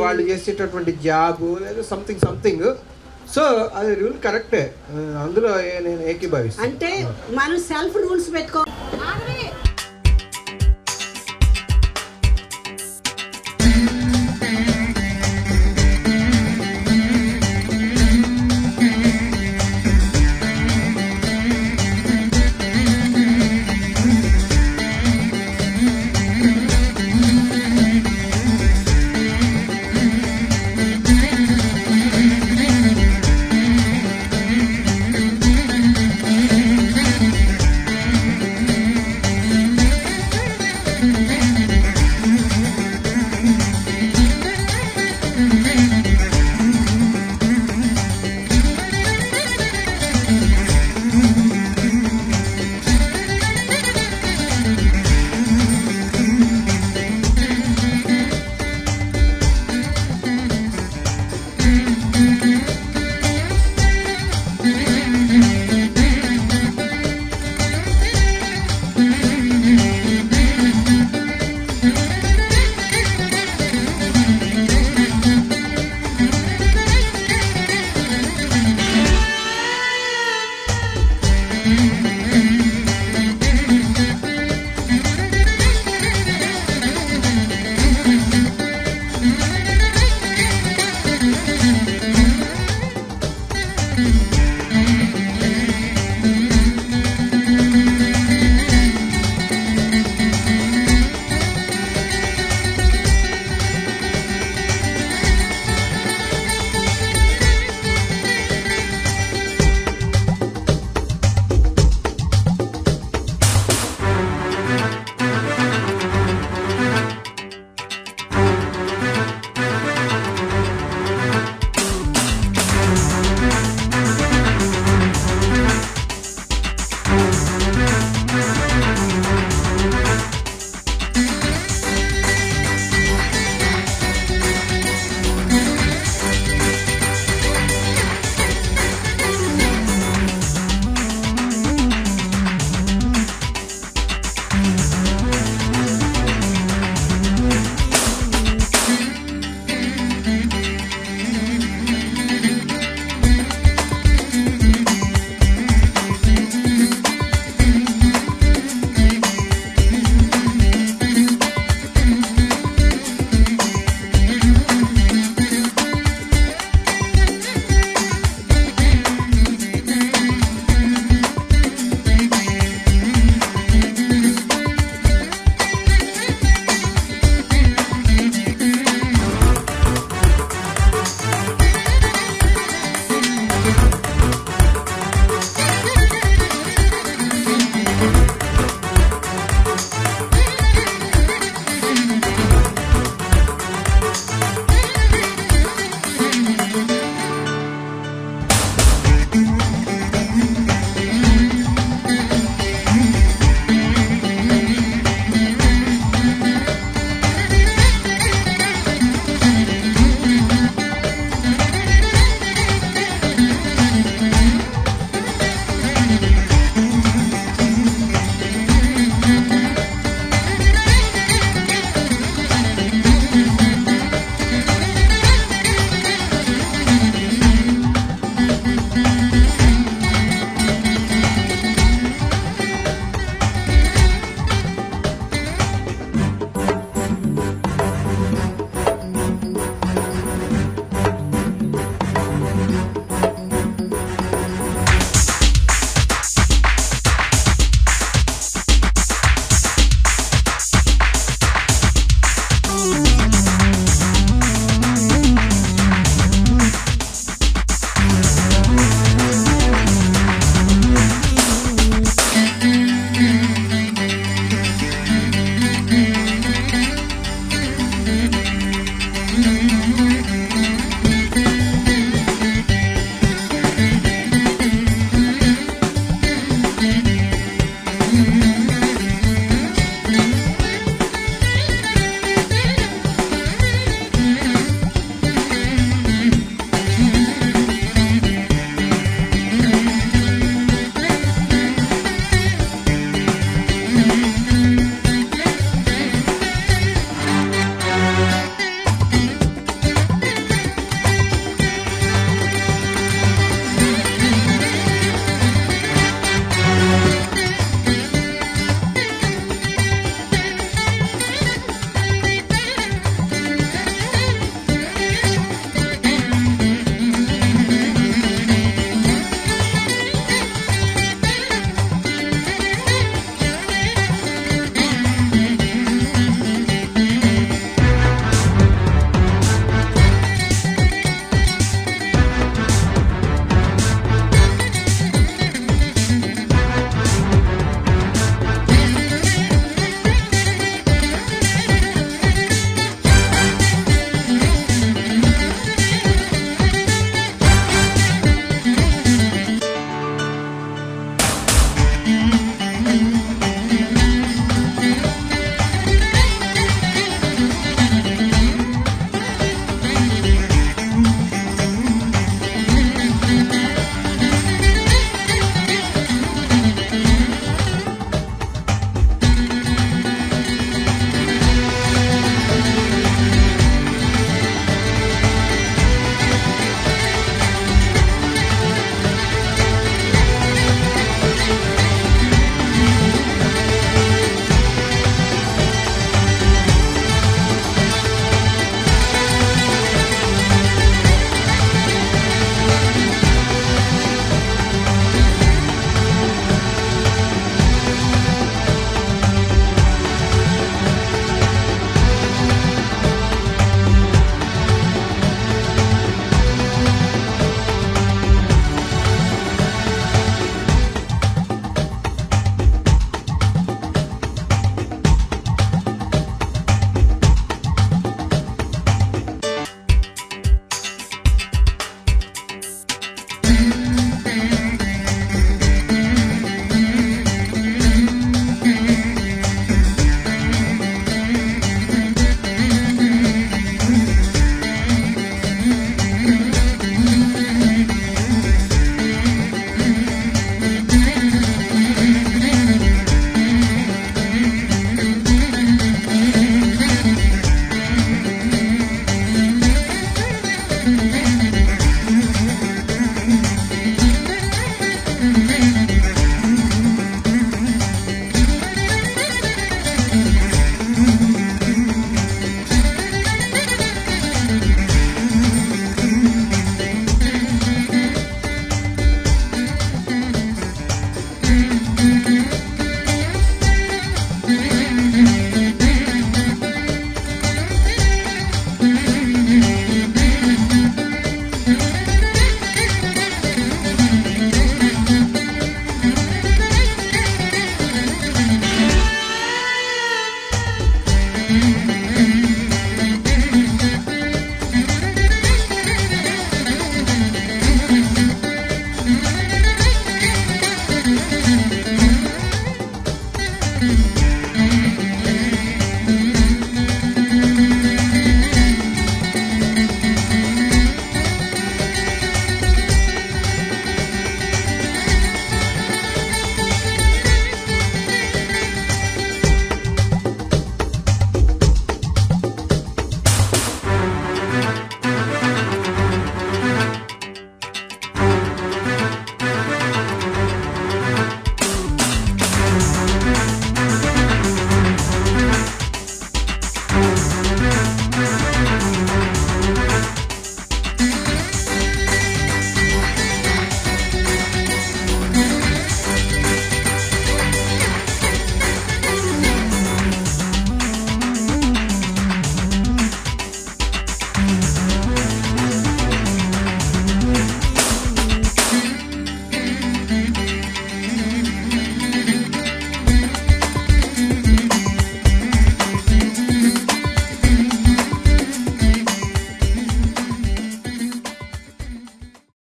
వాళ్ళు చేసేటటువంటి జాబు లేదా సంథింగ్. సో అది రూల్ కరెక్టే, అందులో నేను ఏకీభవిస్తాను. అంటే మనం సెల్ఫ్ రూల్స్ పెట్టుకో